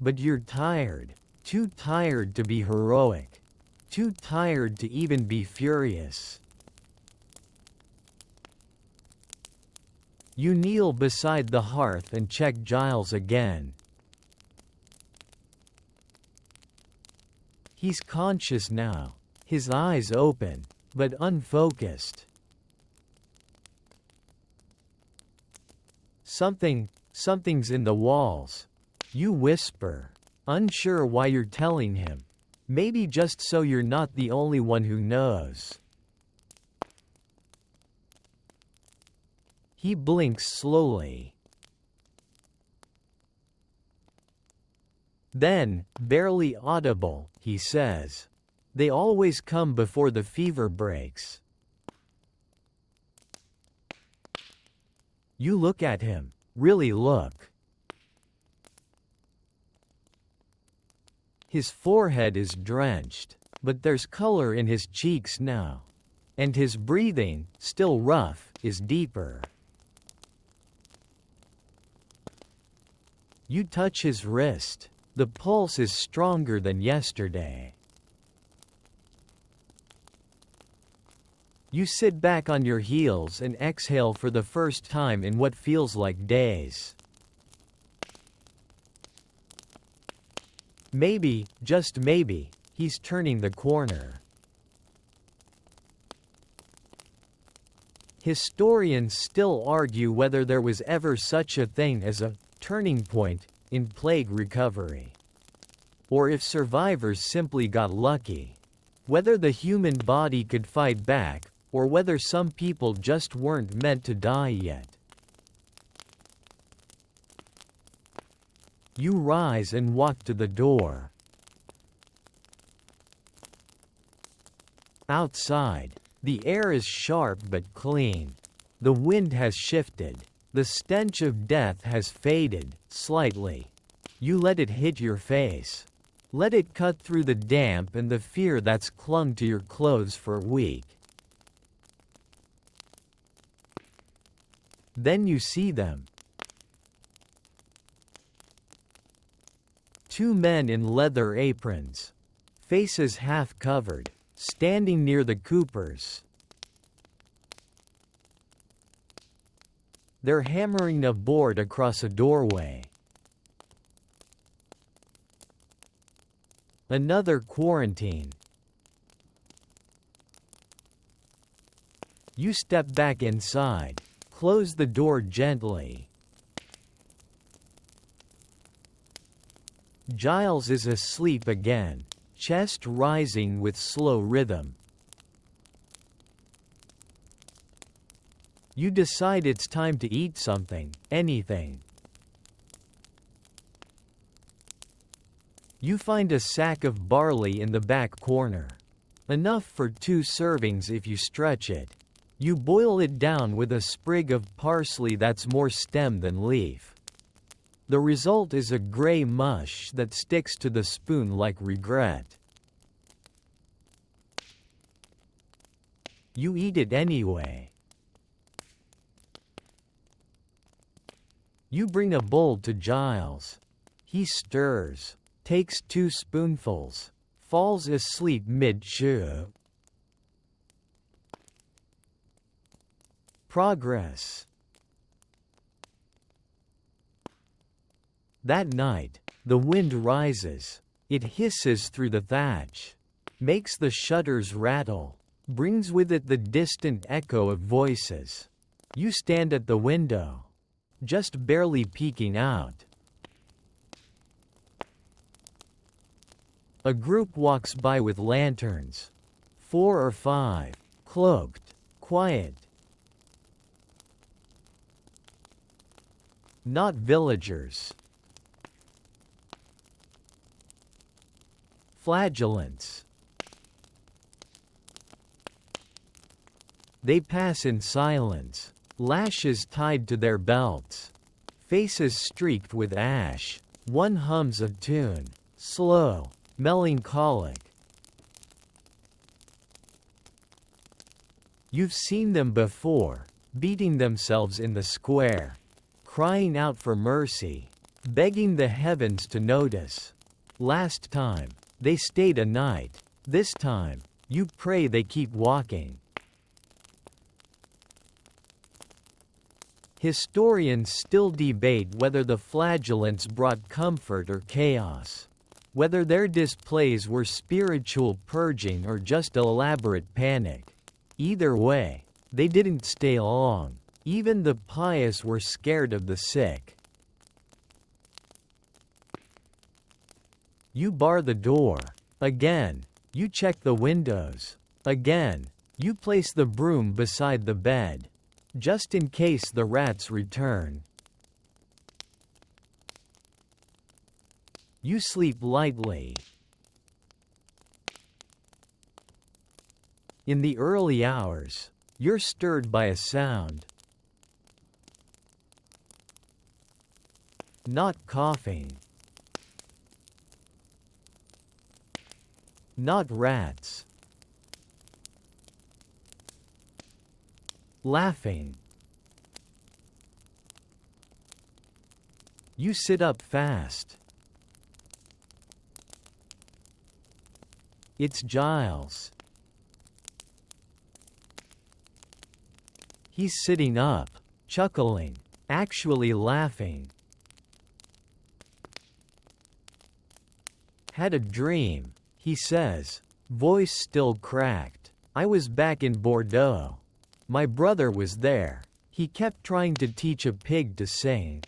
But you're tired. Too tired to be heroic. Too tired to even be furious. You kneel beside the hearth and check Giles again. He's conscious now, his eyes open, but unfocused. Something's in the walls. You whisper, unsure why you're telling him. Maybe just so you're not the only one who knows. He blinks slowly. Then, barely audible, he says, "They always come before the fever breaks." You look at him, really look. His forehead is drenched, but there's color in his cheeks now. And his breathing, still rough, is deeper. You touch his wrist. The pulse is stronger than yesterday. You sit back on your heels and exhale for the first time in what feels like days. Maybe, just maybe, he's turning the corner. Historians still argue whether there was ever such a thing as a turning point in plague recovery, or if survivors simply got lucky. Whether the human body could fight back, or whether some people just weren't meant to die yet. You rise and walk to the door. Outside, the air is sharp but clean. The wind has shifted. The stench of death has faded, slightly. You let it hit your face. Let it cut through the damp and the fear that's clung to your clothes for a week. Then you see them. Two men in leather aprons, faces half covered, standing near the Coopers. They're hammering a board across a doorway. Another quarantine. You step back inside, close the door gently. Giles is asleep again, chest rising with slow rhythm. You decide it's time to eat something, anything. You find a sack of barley in the back corner. Enough for 2 servings if you stretch it. You boil it down with a sprig of parsley that's more stem than leaf. The result is a gray mush that sticks to the spoon like regret. You eat it anyway. You bring a bowl to Giles. He stirs, takes 2 spoonfuls, falls asleep mid-chew. Progress. That night, the wind rises. It hisses through the thatch, makes the shutters rattle, brings with it the distant echo of voices. You stand at the window, just barely peeking out. A group walks by with lanterns. 4 or 5, cloaked, quiet. Not villagers. Flagellants. They pass in silence, lashes tied to their belts, faces streaked with ash. One hums a tune, slow, melancholic. You've seen them before, beating themselves in the square, crying out for mercy, begging the heavens to notice. Last time, they stayed a night. This time, you pray they keep walking. Historians still debate whether the flagellants brought comfort or chaos, whether their displays were spiritual purging or just elaborate panic. Either way, they didn't stay long. Even the pious were scared of the sick. You bar the door. Again, you check the windows. Again, you place the broom beside the bed, just in case the rats return. You sleep lightly. In the early hours, you're stirred by a sound. Not coughing. Not rats. Laughing. You sit up fast. It's Giles. He's sitting up, chuckling, actually laughing. Had a dream, he says, voice still cracked. I was back in Bordeaux. My brother was there. He kept trying to teach a pig to sing.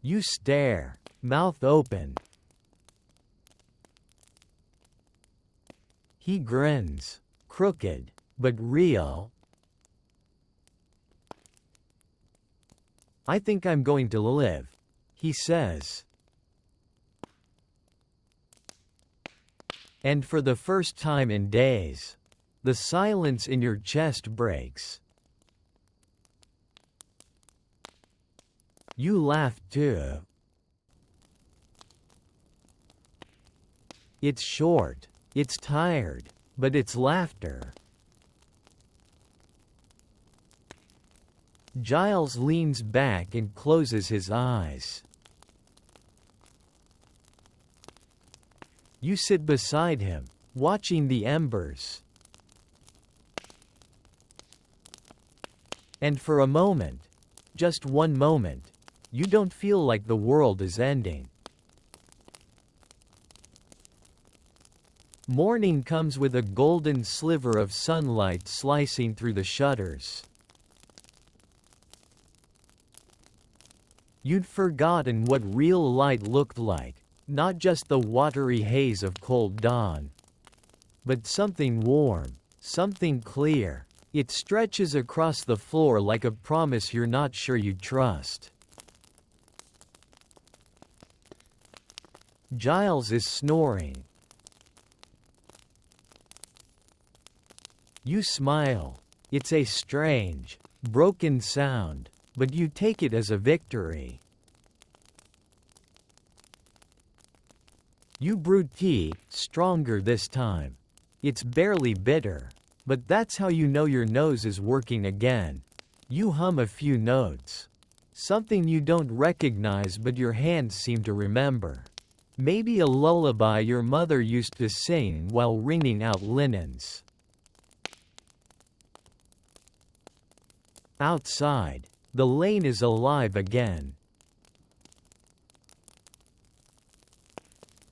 You stare, mouth open. He grins, crooked, but real. I think I'm going to live, he says. And for the first time in days, the silence in your chest breaks. You laugh too. It's short, it's tired, but it's laughter. Giles leans back and closes his eyes. You sit beside him, watching the embers. And for a moment, just one moment, you don't feel like the world is ending. Morning comes with a golden sliver of sunlight slicing through the shutters. You'd forgotten what real light looked like, not just the watery haze of cold dawn, but something warm, something clear. It stretches across the floor like a promise you're not sure you'd trust. Giles is snoring. You smile. It's a strange, broken sound, but you take it as a victory. You brew tea, stronger this time. It's barely bitter. But that's how you know your nose is working again. You hum a few notes. Something you don't recognize but your hands seem to remember. Maybe a lullaby your mother used to sing while wringing out linens. Outside, the lane is alive again.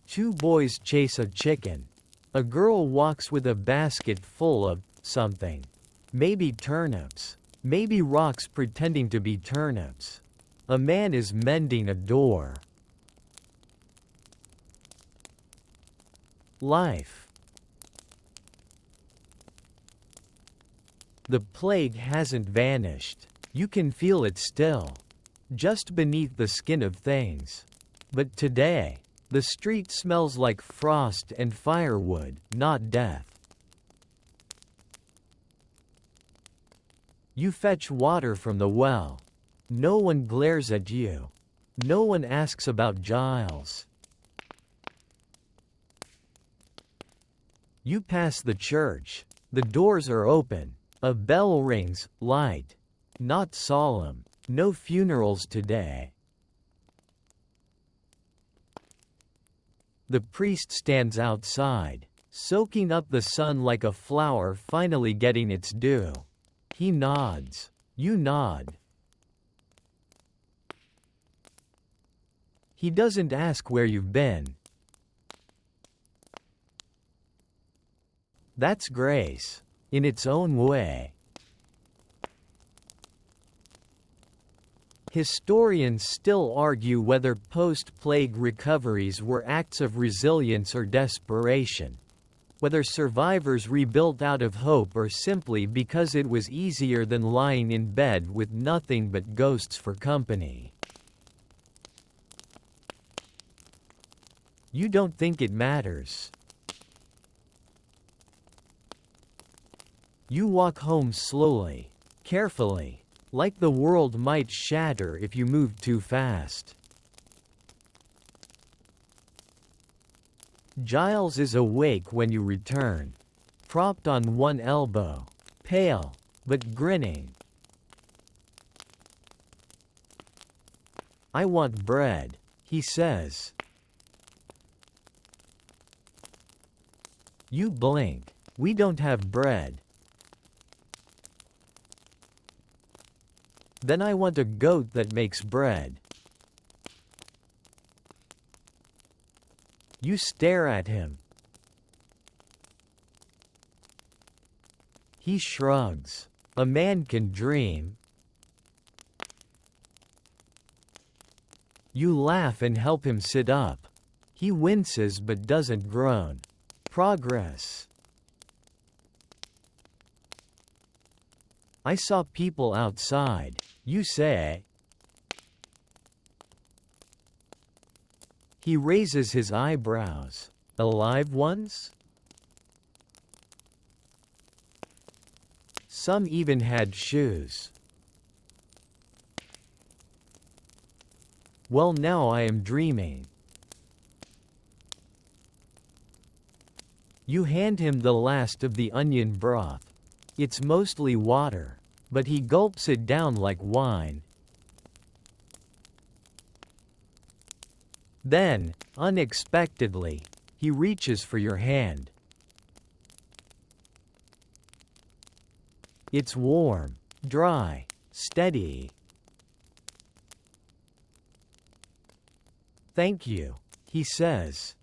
Two boys chase a chicken. A girl walks with a basket full of something. Maybe turnips. Maybe rocks pretending to be turnips. A man is mending a door. Life. The plague hasn't vanished. You can feel it still, just beneath the skin of things. But today, the street smells like frost and firewood, not death. You fetch water from the well. No one glares at you. No one asks about Giles. You pass the church. The doors are open. A bell rings, light. Not solemn. No funerals today. The priest stands outside, soaking up the sun like a flower finally getting its due. He nods. You nod. He doesn't ask where you've been. That's grace, in its own way. Historians still argue whether post-plague recoveries were acts of resilience or desperation, whether survivors rebuilt out of hope or simply because it was easier than lying in bed with nothing but ghosts for company. You don't think it matters. You walk home slowly, carefully. Like the world might shatter if you move too fast. Giles is awake when you return, propped on one elbow, pale, but grinning. I want bread, he says. You blink. We don't have bread. Then I want a goat that makes bread. You stare at him. He shrugs. A man can dream. You laugh and help him sit up. He winces but doesn't groan. Progress. I saw people outside. You say. He raises his eyebrows. Alive ones? Some even had shoes. Well, now I am dreaming. You hand him the last of the onion broth. It's mostly water, but he gulps it down like wine. Then, unexpectedly, he reaches for your hand. It's warm, dry, steady. Thank you, he says.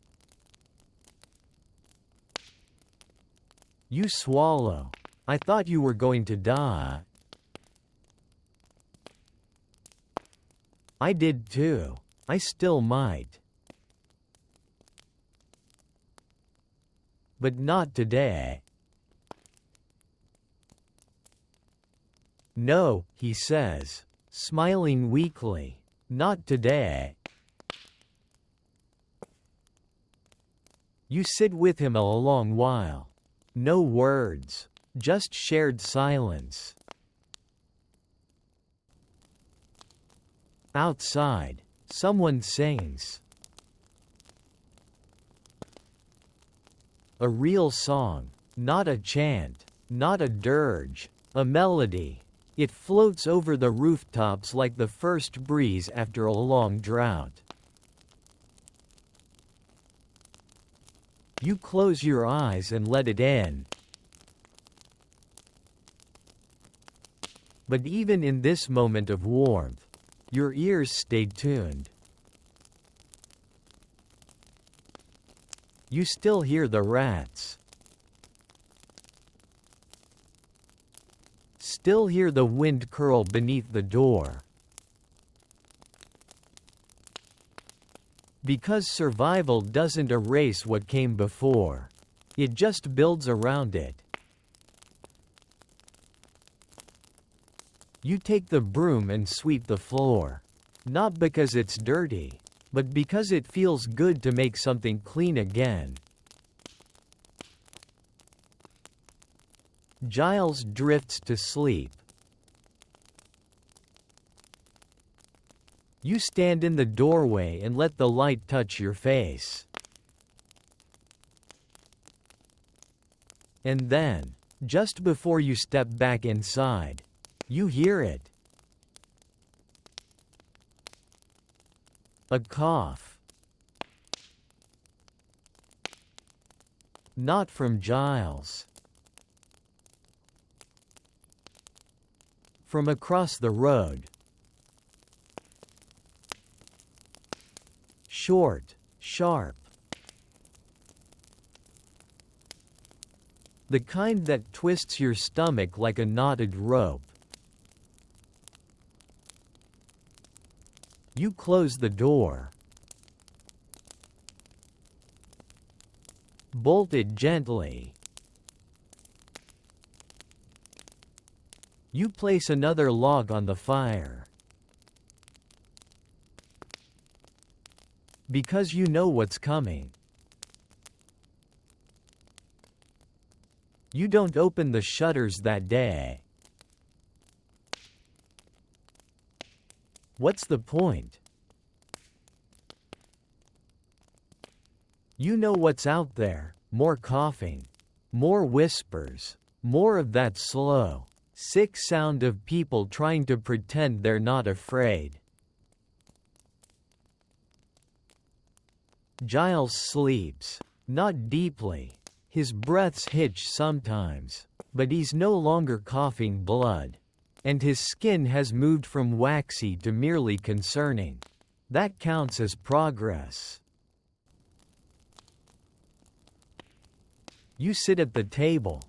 You swallow. I thought you were going to die. I did too. I still might. But not today. No, he says, smiling weakly. Not today. You sit with him a long while. No words, just shared silence. Outside, someone sings. A real song, not a chant, not a dirge, a melody. It floats over the rooftops like the first breeze after a long drought. You close your eyes and let it in. But even in this moment of warmth, your ears stay tuned. You still hear the rats. Still hear the wind curl beneath the door. Because survival doesn't erase what came before. It just builds around it. You take the broom and sweep the floor. Not because it's dirty, but because it feels good to make something clean again. Giles drifts to sleep. You stand in the doorway and let the light touch your face. And then, just before you step back inside, you hear it. A cough. Not from Giles. From across the road. Short, sharp. The kind that twists your stomach like a knotted rope. You close the door. Bolt it gently. You place another log on the fire. Because you know what's coming. You don't open the shutters that day. What's the point? You know what's out there. More coughing. More whispers. More of that slow, sick sound of people trying to pretend they're not afraid. Giles sleeps. Not deeply. His breaths hitch sometimes. But he's no longer coughing blood. And his skin has moved from waxy to merely concerning. That counts as progress. You sit at the table.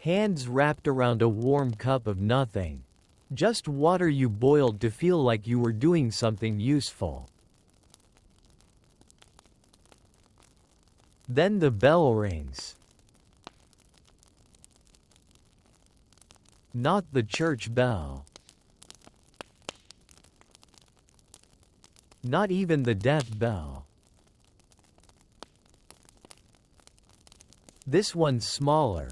Hands wrapped around a warm cup of nothing. Just water you boiled to feel like you were doing something useful. Then the bell rings. Not the church bell. Not even the death bell. This one's smaller.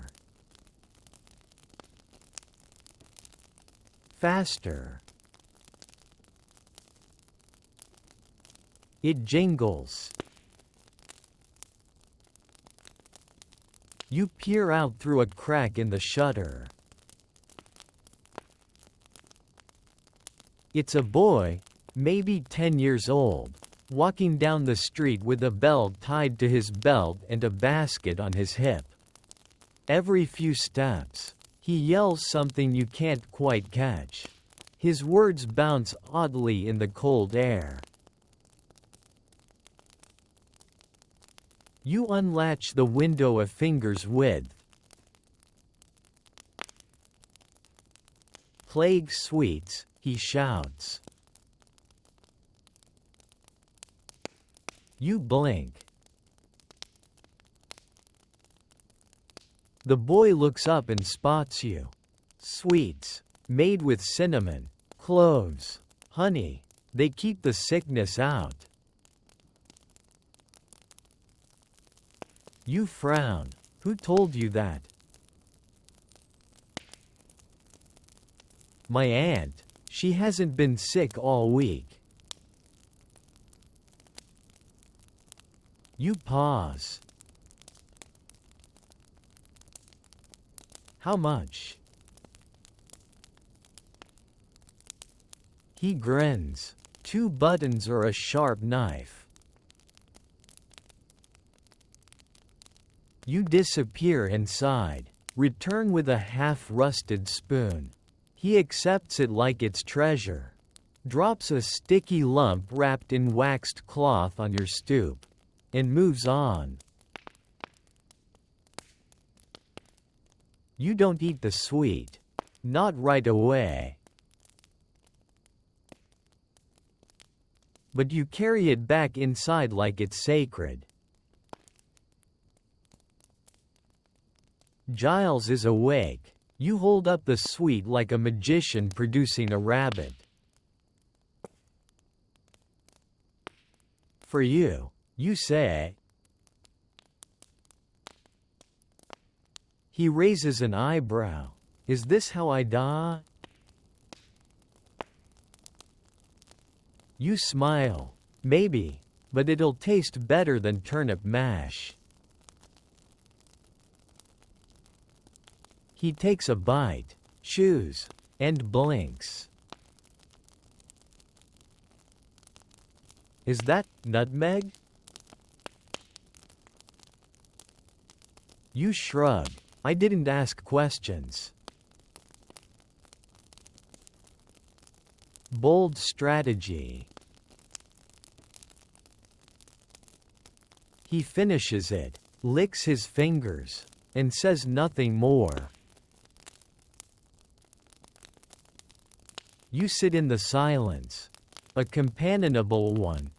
Faster. It jingles. You peer out through a crack in the shutter. It's a boy, maybe 10 years old, walking down the street with a bell tied to his belt and a basket on his hip. Every few steps, he yells something you can't quite catch. His words bounce oddly in the cold air. You unlatch the window a finger's width. "Plague sweets," he shouts. You blink. The boy looks up and spots you. Sweets, made with cinnamon, cloves, honey, they keep the sickness out. You frown. Who told you that? My aunt. She hasn't been sick all week. You pause. How much? He grins. 2 buttons or a sharp knife. You disappear inside. Return with a half-rusted spoon. He accepts it like it's treasure. Drops a sticky lump wrapped in waxed cloth on your stoop. And moves on. You don't eat the sweet. Not right away. But you carry it back inside like it's sacred. Giles is awake. You hold up the sweet like a magician producing a rabbit. For you, you say. He raises an eyebrow. Is this how I die? You smile. Maybe, but it'll taste better than turnip mash. He takes a bite, chews, and blinks. Is that nutmeg? You shrug. I didn't ask questions. Bold strategy. He finishes it, licks his fingers, and says nothing more. You sit in the silence, a companionable one.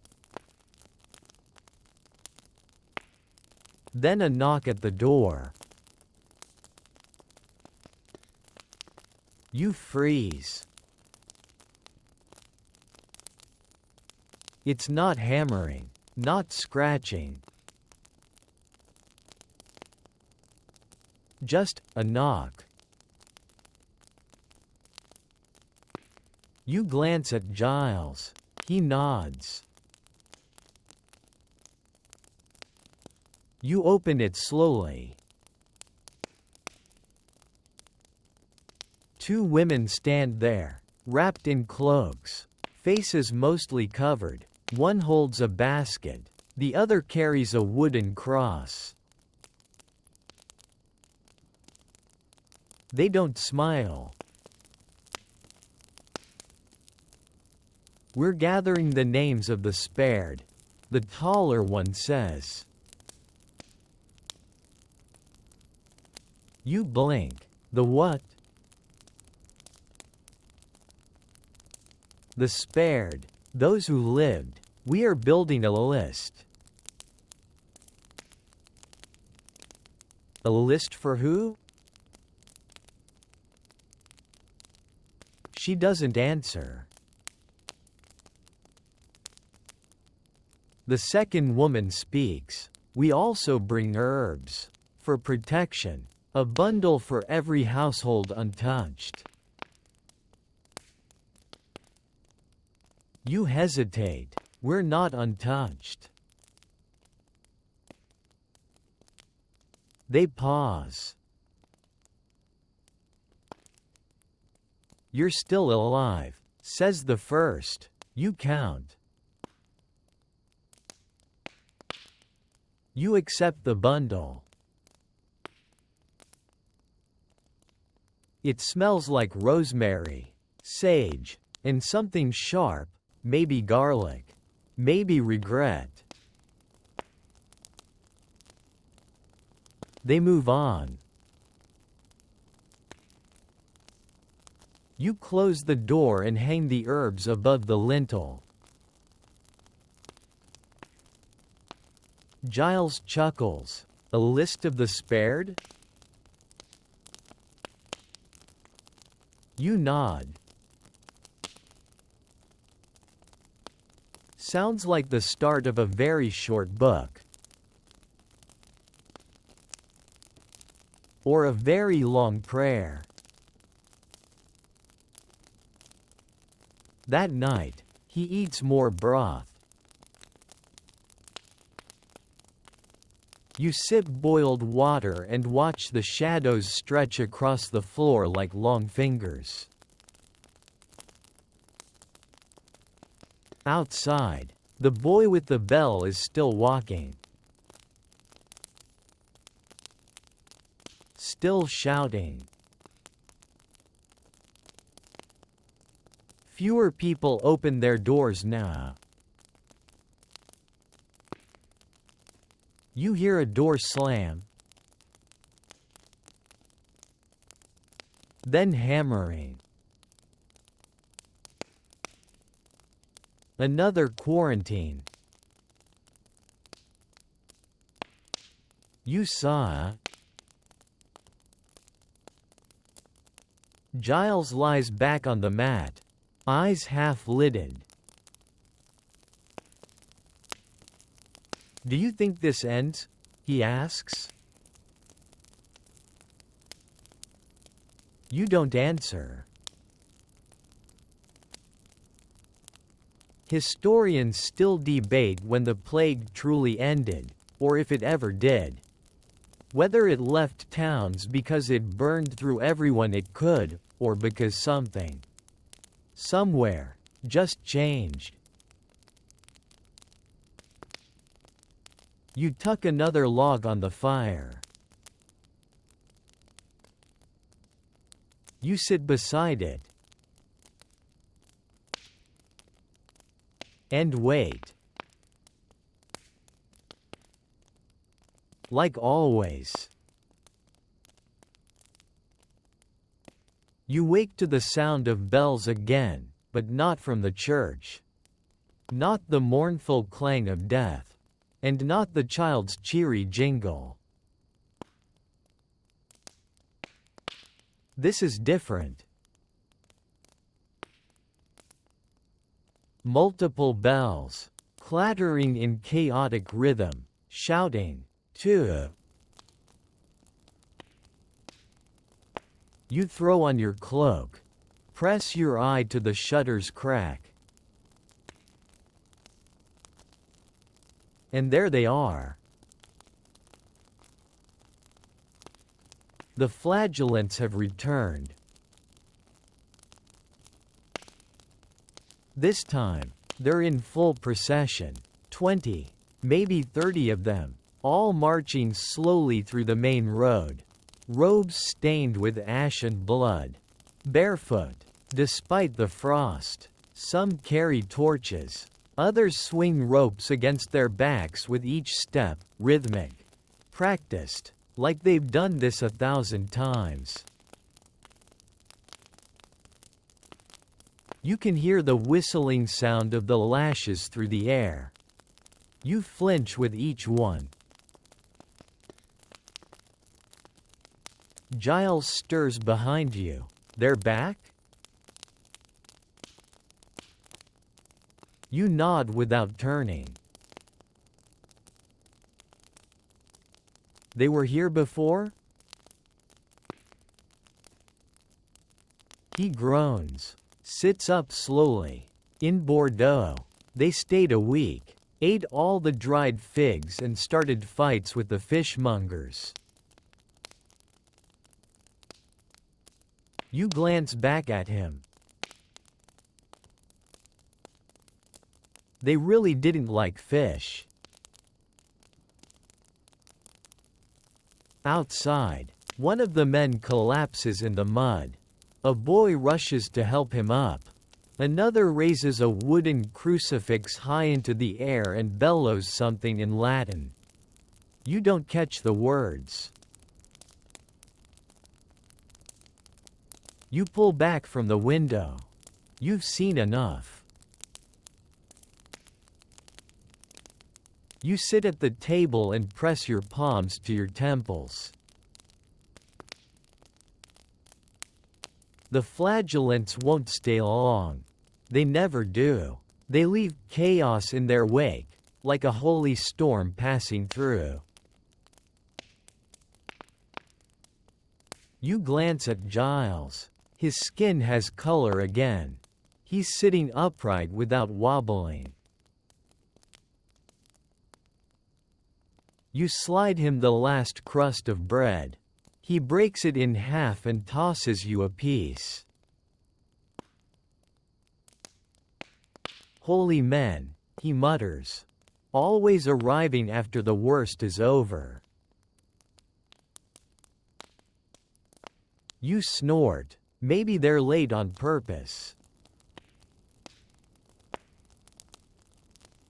Then a knock at the door. You freeze. It's not hammering, not scratching. Just a knock. You glance at Giles. He nods. You open it slowly. 2 women stand there, wrapped in cloaks, faces mostly covered. One holds a basket, the other carries a wooden cross. They don't smile. We're gathering the names of the spared, the taller one says. You blink. The what? The spared. Those who lived. We are building a list. A list for who? She doesn't answer. The second woman speaks. We also bring herbs. For protection. A bundle for every household untouched. You hesitate. We're not untouched. They pause. You're still alive, says the first. You count. You accept the bundle. It smells like rosemary, sage, and something sharp, maybe garlic, maybe regret. They move on. You close the door and hang the herbs above the lintel. Giles chuckles. A list of the spared? You nod. Sounds like the start of a very short book. Or a very long prayer. That night, he eats more broth. You sip boiled water and watch the shadows stretch across the floor like long fingers. Outside, the boy with the bell is still walking. Still shouting. Fewer people open their doors now. You hear a door slam. Then hammering. Another quarantine. You saw. Giles lies back on the mat, eyes half-lidded. Do you think this ends? He asks. You don't answer. Historians still debate when the plague truly ended, or if it ever did. Whether it left towns because it burned through everyone it could, or because something, somewhere, just changed. You tuck another log on the fire. You sit beside it. And wait. Like always. You wake to the sound of bells again, but not from the church. Not the mournful clang of death. And not the child's cheery jingle. This is different. Multiple bells, clattering in chaotic rhythm, shouting, "Tu!" You throw on your cloak. Press your eye to the shutter's crack. And there they are. The flagellants have returned. This time, they're in full procession. 20, maybe 30 of them, all marching slowly through the main road. Robes stained with ash and blood. Barefoot, despite the frost. Some carry torches. Others swing ropes against their backs with each step, rhythmic. Practiced, like they've done this 1,000 times. You can hear the whistling sound of the lashes through the air. You flinch with each one. Giles stirs behind you. They're back? You nod without turning. They were here before? He groans, sits up slowly. In Bordeaux, they stayed a week, ate all the dried figs and started fights with the fishmongers. You glance back at him. They really didn't like fish. Outside, one of the men collapses in the mud. A boy rushes to help him up. Another raises a wooden crucifix high into the air and bellows something in Latin. You don't catch the words. You pull back from the window. You've seen enough. You sit at the table and press your palms to your temples. The flagellants won't stay long. They never do. They leave chaos in their wake, like a holy storm passing through. You glance at Giles. His skin has color again. He's sitting upright without wobbling. You slide him the last crust of bread. He breaks it in half and tosses you a piece. Holy men, he mutters. Always arriving after the worst is over. You snort. Maybe they're late on purpose.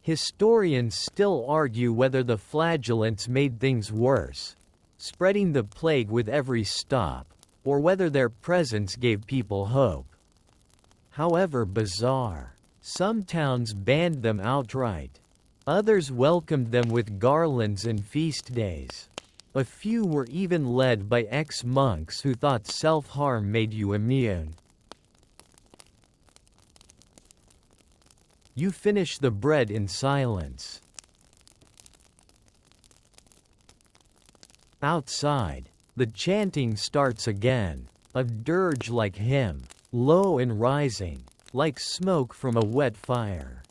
Historians still argue whether the flagellants made things worse, spreading the plague with every stop, or whether their presence gave people hope. However bizarre, some towns banned them outright. Others welcomed them with garlands and feast days. A few were even led by ex-monks who thought self-harm made you immune. You finish the bread in silence. Outside, the chanting starts again, a dirge-like hymn, low and rising, like smoke from a wet fire.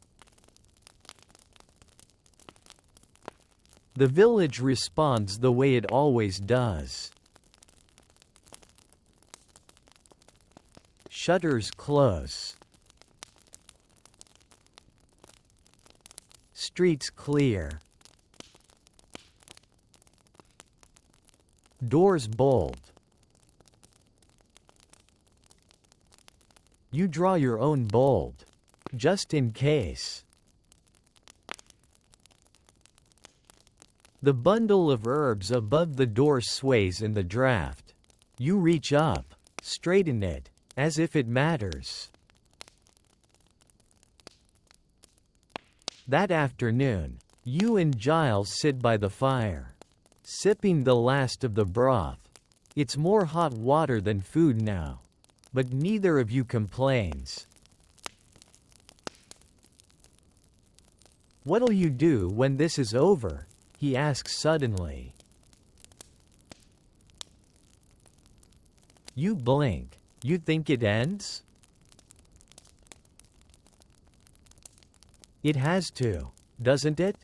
The village responds the way it always does. Shutters close. Streets clear. Doors bolt. You draw your own bolt, just in case. The bundle of herbs above the door sways in the draft. You reach up, straighten it, as if it matters. That afternoon, you and Giles sit by the fire, sipping the last of the broth. It's more hot water than food now, but neither of you complains. What'll you do when this is over? He asks suddenly. You blink. You think it ends? It has to, doesn't it?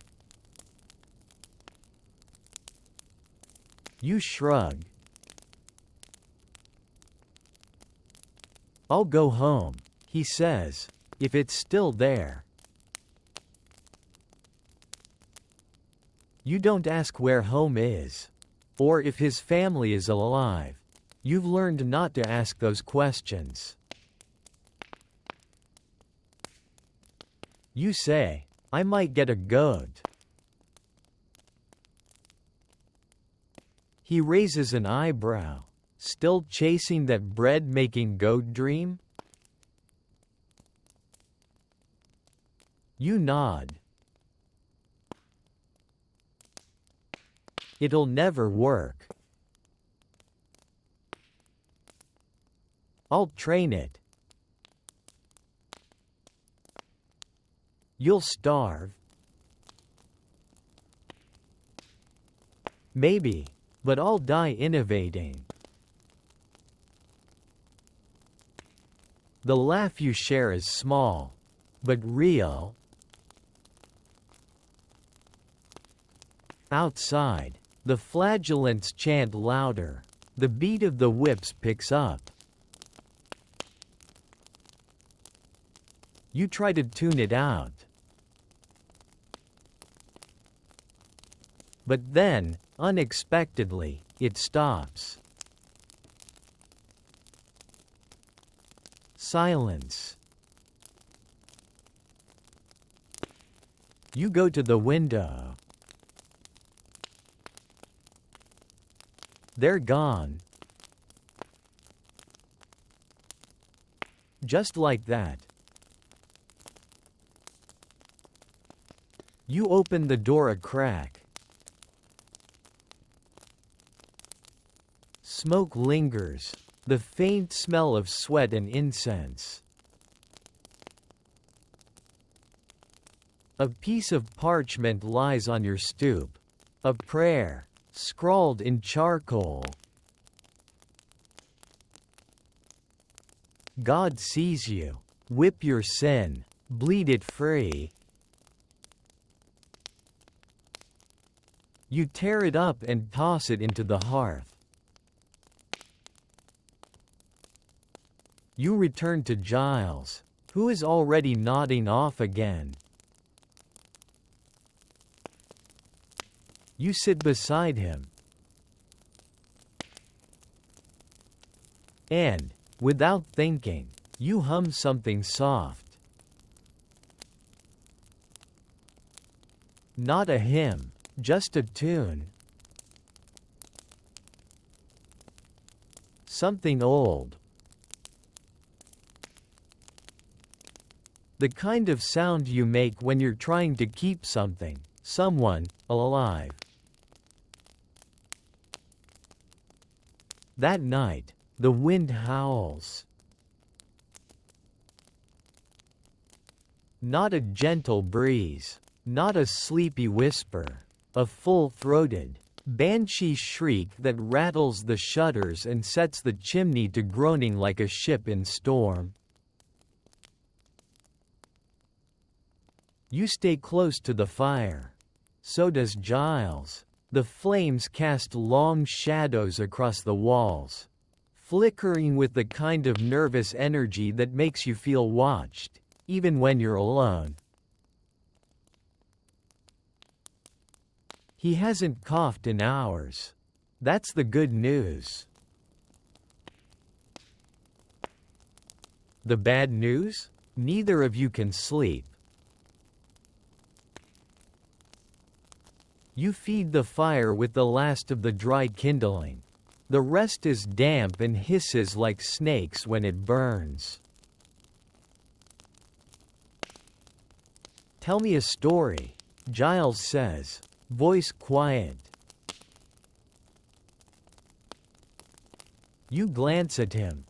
You shrug. I'll go home, he says, if it's still there. You don't ask where home is, or if his family is alive. You've learned not to ask those questions. You say, I might get a goat. He raises an eyebrow. Still chasing that bread-making goat dream? You nod. It'll never work. I'll train it. You'll starve. Maybe, but I'll die innovating. The laugh you share is small, but real. Outside, the flagellants chant louder. The beat of the whips picks up. You try to tune it out. But then, unexpectedly, it stops. Silence. You go to the window. They're gone. Just like that. You open the door a crack. Smoke lingers, the faint smell of sweat and incense. A piece of parchment lies on your stoop. A prayer, scrawled in charcoal. God sees you. Whip your sin. Bleed it free. You tear it up and toss it into the hearth. You return to Giles, who is already nodding off again. You sit beside him. And, without thinking, you hum something soft. Not a hymn, just a tune. Something old. The kind of sound you make when you're trying to keep something, someone, alive. That night, the wind howls. Not a gentle breeze, not a sleepy whisper, a full-throated, banshee shriek that rattles the shutters and sets the chimney to groaning like a ship in storm. You stay close to the fire. So does Giles. The flames cast long shadows across the walls, flickering with the kind of nervous energy that makes you feel watched, even when you're alone. He hasn't coughed in hours. That's the good news. The bad news? Neither of you can sleep. You feed the fire with the last of the dry kindling. The rest is damp and hisses like snakes when it burns. Tell me a story, Giles says, voice quiet. You glance at him.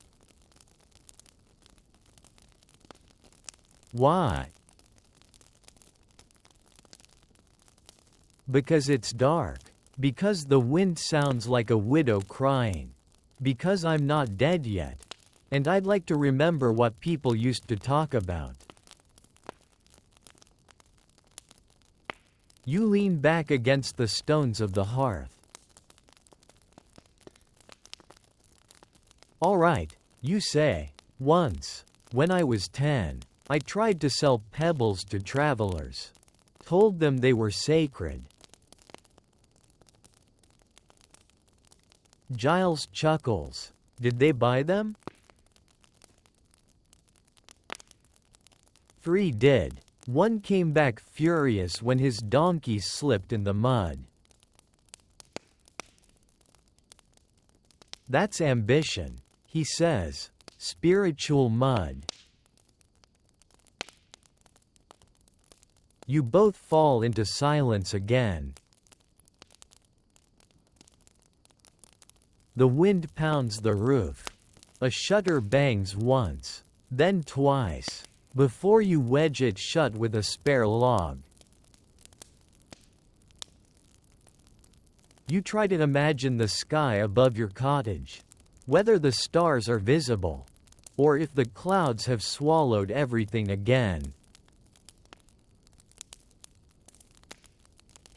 Why? Because it's dark. Because the wind sounds like a widow crying. Because I'm not dead yet. And I'd like to remember what people used to talk about. You lean back against the stones of the hearth. All right, you say. Once, when I was 10, I tried to sell pebbles to travelers. Told them they were sacred. Giles chuckles. Did they buy them? 3 did. One came back furious when his donkey slipped in the mud. That's ambition, he says. Spiritual mud. You both fall into silence again. The wind pounds the roof. A shutter bangs once, then twice, before you wedge it shut with a spare log. You try to imagine the sky above your cottage, whether the stars are visible, or if the clouds have swallowed everything again.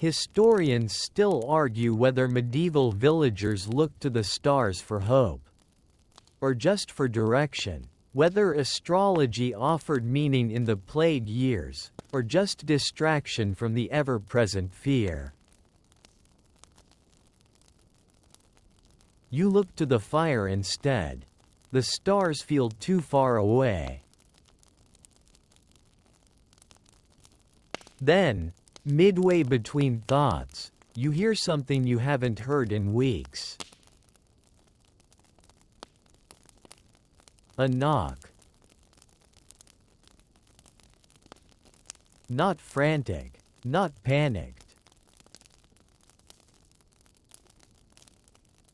Historians still argue whether medieval villagers looked to the stars for hope, or just for direction, whether astrology offered meaning in the plague years, or just distraction from the ever-present fear. You look to the fire instead. The stars feel too far away. Then, midway between thoughts, you hear something you haven't heard in weeks. A knock. Not frantic, not panicked.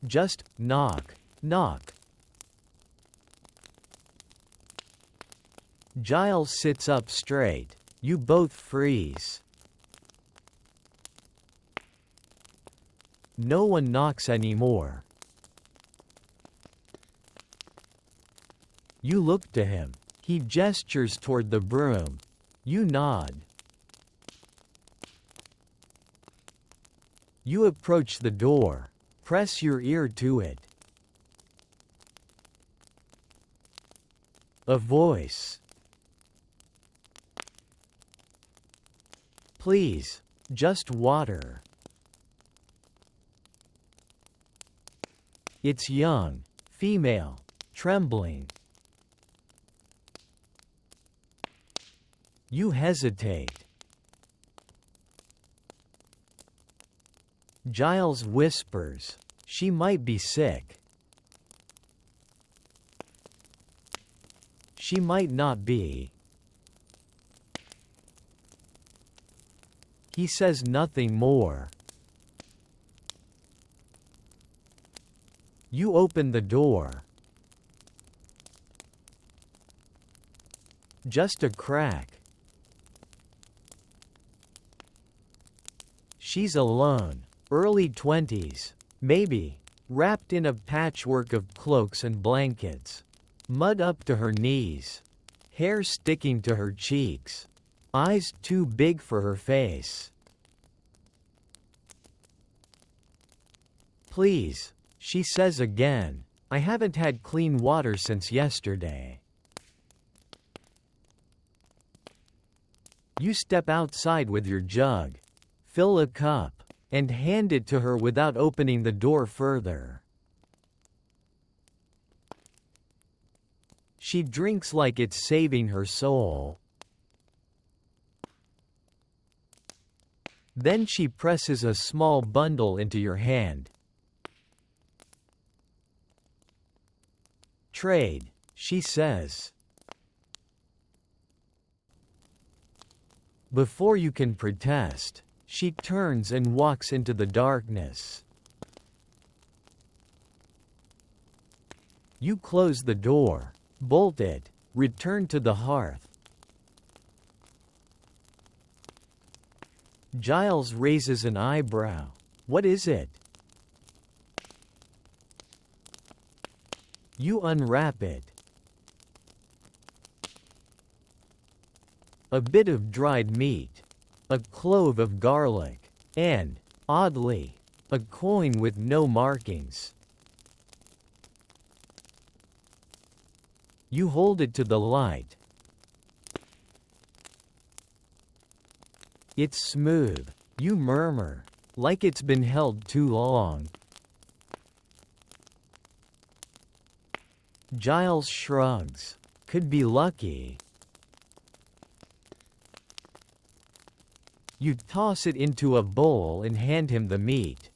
Just knock, knock. Giles sits up straight. You both freeze. No one knocks anymore. You look to him. He gestures toward the broom. You nod. You approach the door. Press your ear to it. A voice. Please, just water. It's young, female, trembling. You hesitate. Giles whispers, "She might be sick." She might not be. He says nothing more. You open the door. Just a crack. She's alone. Early 20s, maybe, wrapped in a patchwork of cloaks and blankets. Mud up to her knees. Hair sticking to her cheeks. Eyes too big for her face. Please, she says again. I haven't had clean water since yesterday. You step outside with your jug. Fill a cup. And hand it to her without opening the door further. She drinks like it's saving her soul. Then she presses a small bundle into your hand. Trade, she says. Before you can protest, she turns and walks into the darkness. You close the door, bolt it, return to the hearth. Giles raises an eyebrow. What is it? You unwrap it. A bit of dried meat. A clove of garlic, and, oddly, a coin with no markings. You hold it to the light. It's smooth, you murmur, like it's been held too long. Giles shrugs. Could be lucky. You toss it into a bowl and hand him the meat.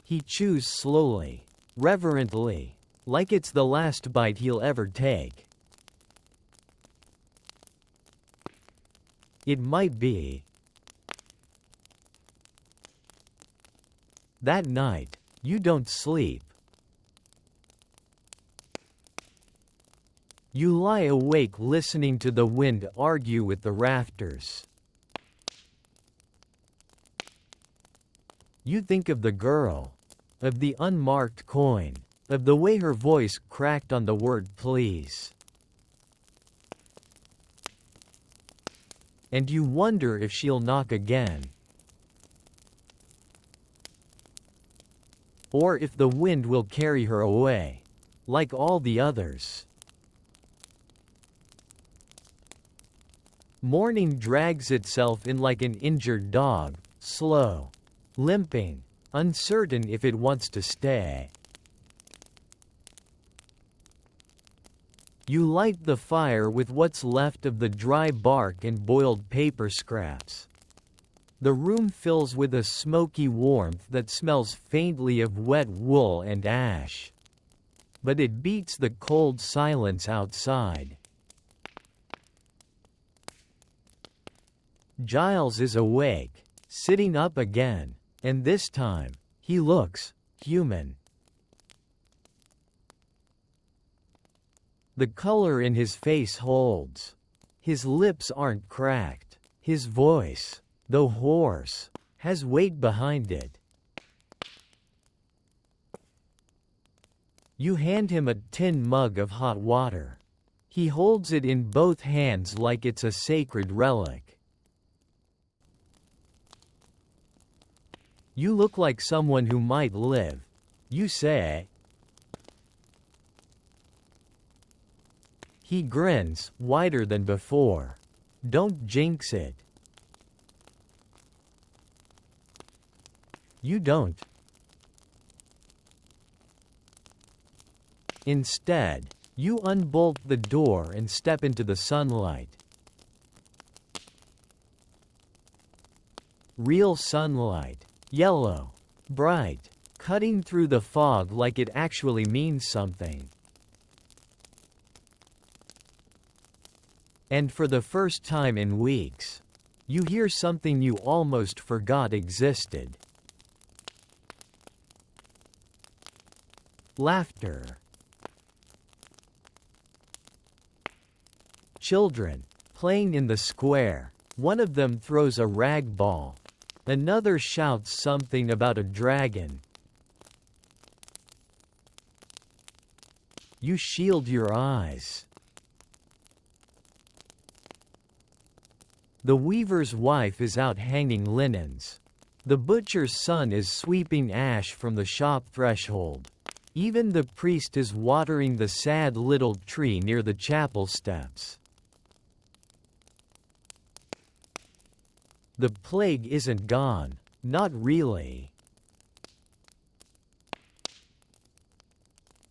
He chews slowly, reverently, like it's the last bite he'll ever take. It might be. That night, you don't sleep. You lie awake listening to the wind argue with the rafters. You think of the girl, of the unmarked coin, of the way her voice cracked on the word please. And you wonder if she'll knock again. Or if the wind will carry her away, like all the others. Morning drags itself in like an injured dog, slow, limping, uncertain if it wants to stay. You light the fire with what's left of the dry bark and boiled paper scraps. The room fills with a smoky warmth that smells faintly of wet wool and ash. But it beats the cold silence outside. Giles is awake, sitting up again, and this time, he looks human. The color in his face holds. His lips aren't cracked. His voice, though hoarse, has weight behind it. You hand him a tin mug of hot water. He holds it in both hands like it's a sacred relic. You look like someone who might live, you say. He grins, wider than before. Don't jinx it. You don't. Instead, you unbolt the door and step into the sunlight. Real sunlight. Yellow. Bright. Cutting through the fog like it actually means something. And for the first time in weeks, you hear something you almost forgot existed. Laughter. Children, playing in the square. One of them throws a rag ball. Another shouts something about a dragon. You shield your eyes. The weaver's wife is out hanging linens. The butcher's son is sweeping ash from the shop threshold. Even the priest is watering the sad little tree near the chapel steps. The plague isn't gone, not really.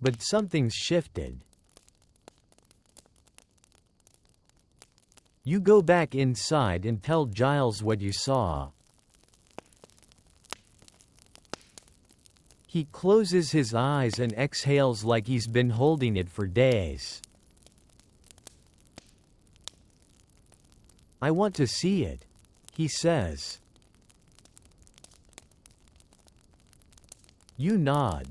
But something's shifted. You go back inside and tell Giles what you saw. He closes his eyes and exhales like he's been holding it for days. I want to see it, he says. You nod.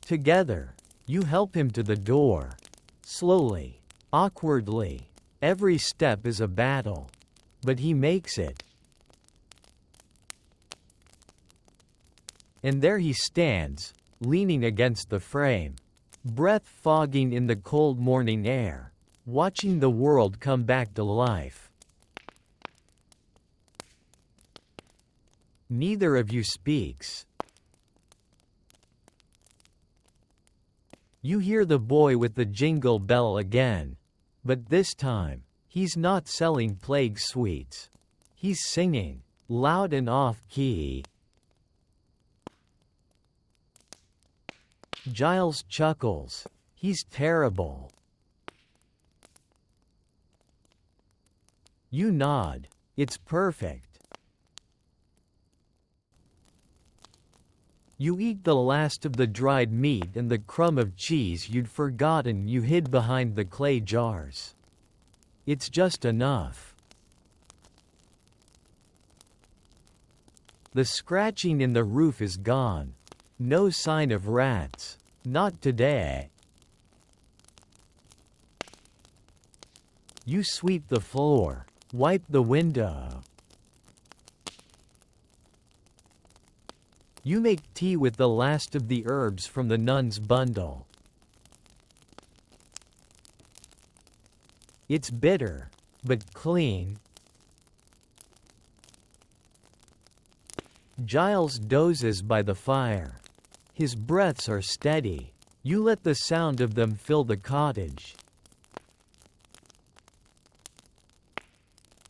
Together, you help him to the door. Slowly, awkwardly. Every step is a battle. But he makes it. And there he stands, leaning against the frame. Breath fogging in the cold morning air. Watching the world come back to life. Neither of you speaks. You hear the boy with the jingle bell again. But this time, he's not selling plague sweets. He's singing, loud and off-key. Giles chuckles. He's terrible. You nod. It's perfect. You eat the last of the dried meat and the crumb of cheese you'd forgotten you hid behind the clay jars. It's just enough. The scratching in the roof is gone. No sign of rats. Not today. You sweep the floor. Wipe the window. You make tea with the last of the herbs from the nun's bundle. It's bitter, but clean. Giles dozes by the fire. His breaths are steady. You let the sound of them fill the cottage.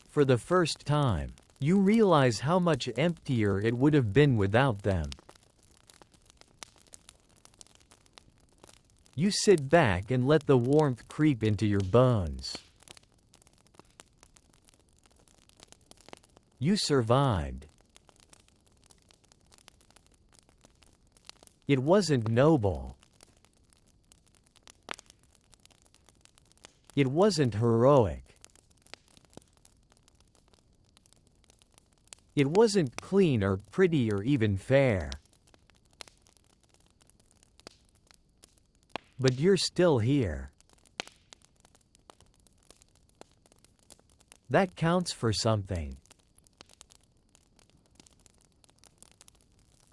For the first time, you realize how much emptier it would have been without them. You sit back and let the warmth creep into your bones. You survived. It wasn't noble. It wasn't heroic. It wasn't clean or pretty or even fair. But you're still here. That counts for something.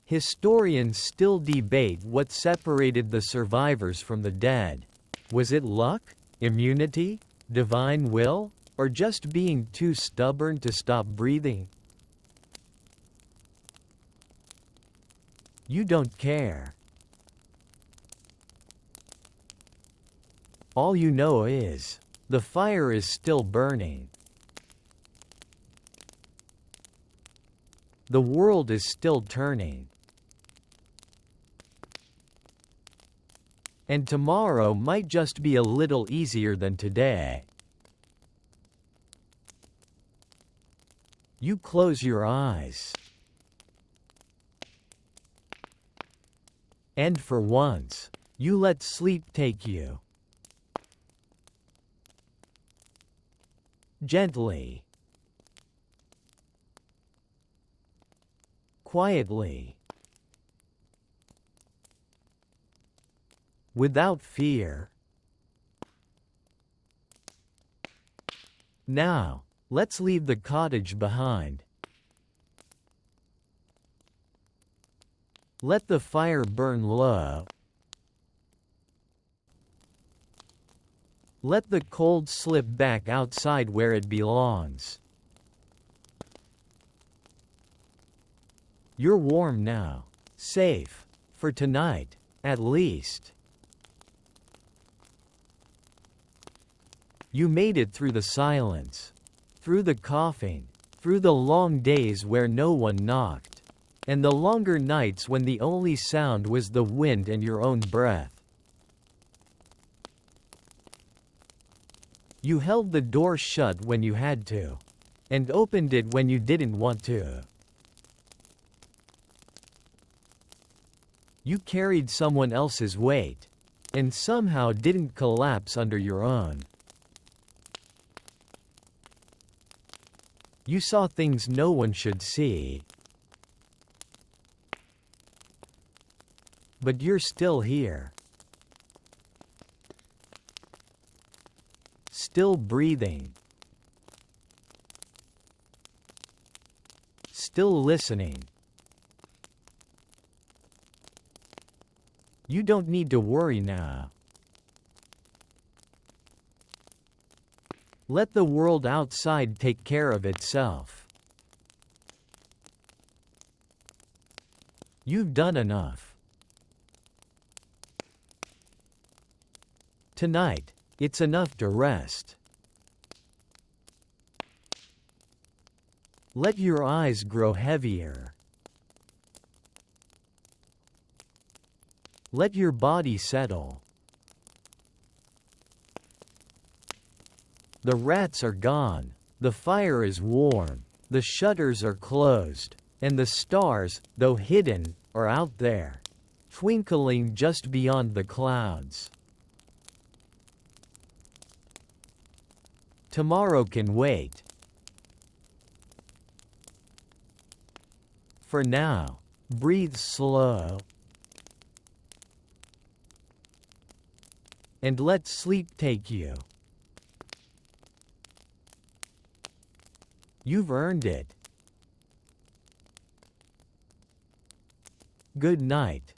Historians still debate what separated the survivors from the dead. Was it luck, immunity, divine will, or just being too stubborn to stop breathing? You don't care. All you know is, the fire is still burning. The world is still turning. And tomorrow might just be a little easier than today. You close your eyes. And for once, you let sleep take you. Gently. Quietly. Without fear. Now, let's leave the cottage behind. Let the fire burn low. Let the cold slip back outside where it belongs. You're warm now. Safe. For tonight, at least. You made it through the silence. Through the coughing. Through the long days where no one knocked. And the longer nights when the only sound was the wind and your own breath. You held the door shut when you had to. And opened it when you didn't want to. You carried someone else's weight. And somehow didn't collapse under your own. You saw things no one should see. But you're still here. Still breathing. Still listening. You don't need to worry now. Let the world outside take care of itself. You've done enough. Tonight, it's enough to rest. Let your eyes grow heavier. Let your body settle. The rats are gone, the fire is warm, the shutters are closed, and the stars, though hidden, or out there, twinkling just beyond the clouds. Tomorrow can wait. For now, breathe slow and let sleep take you. You've earned it. Good night.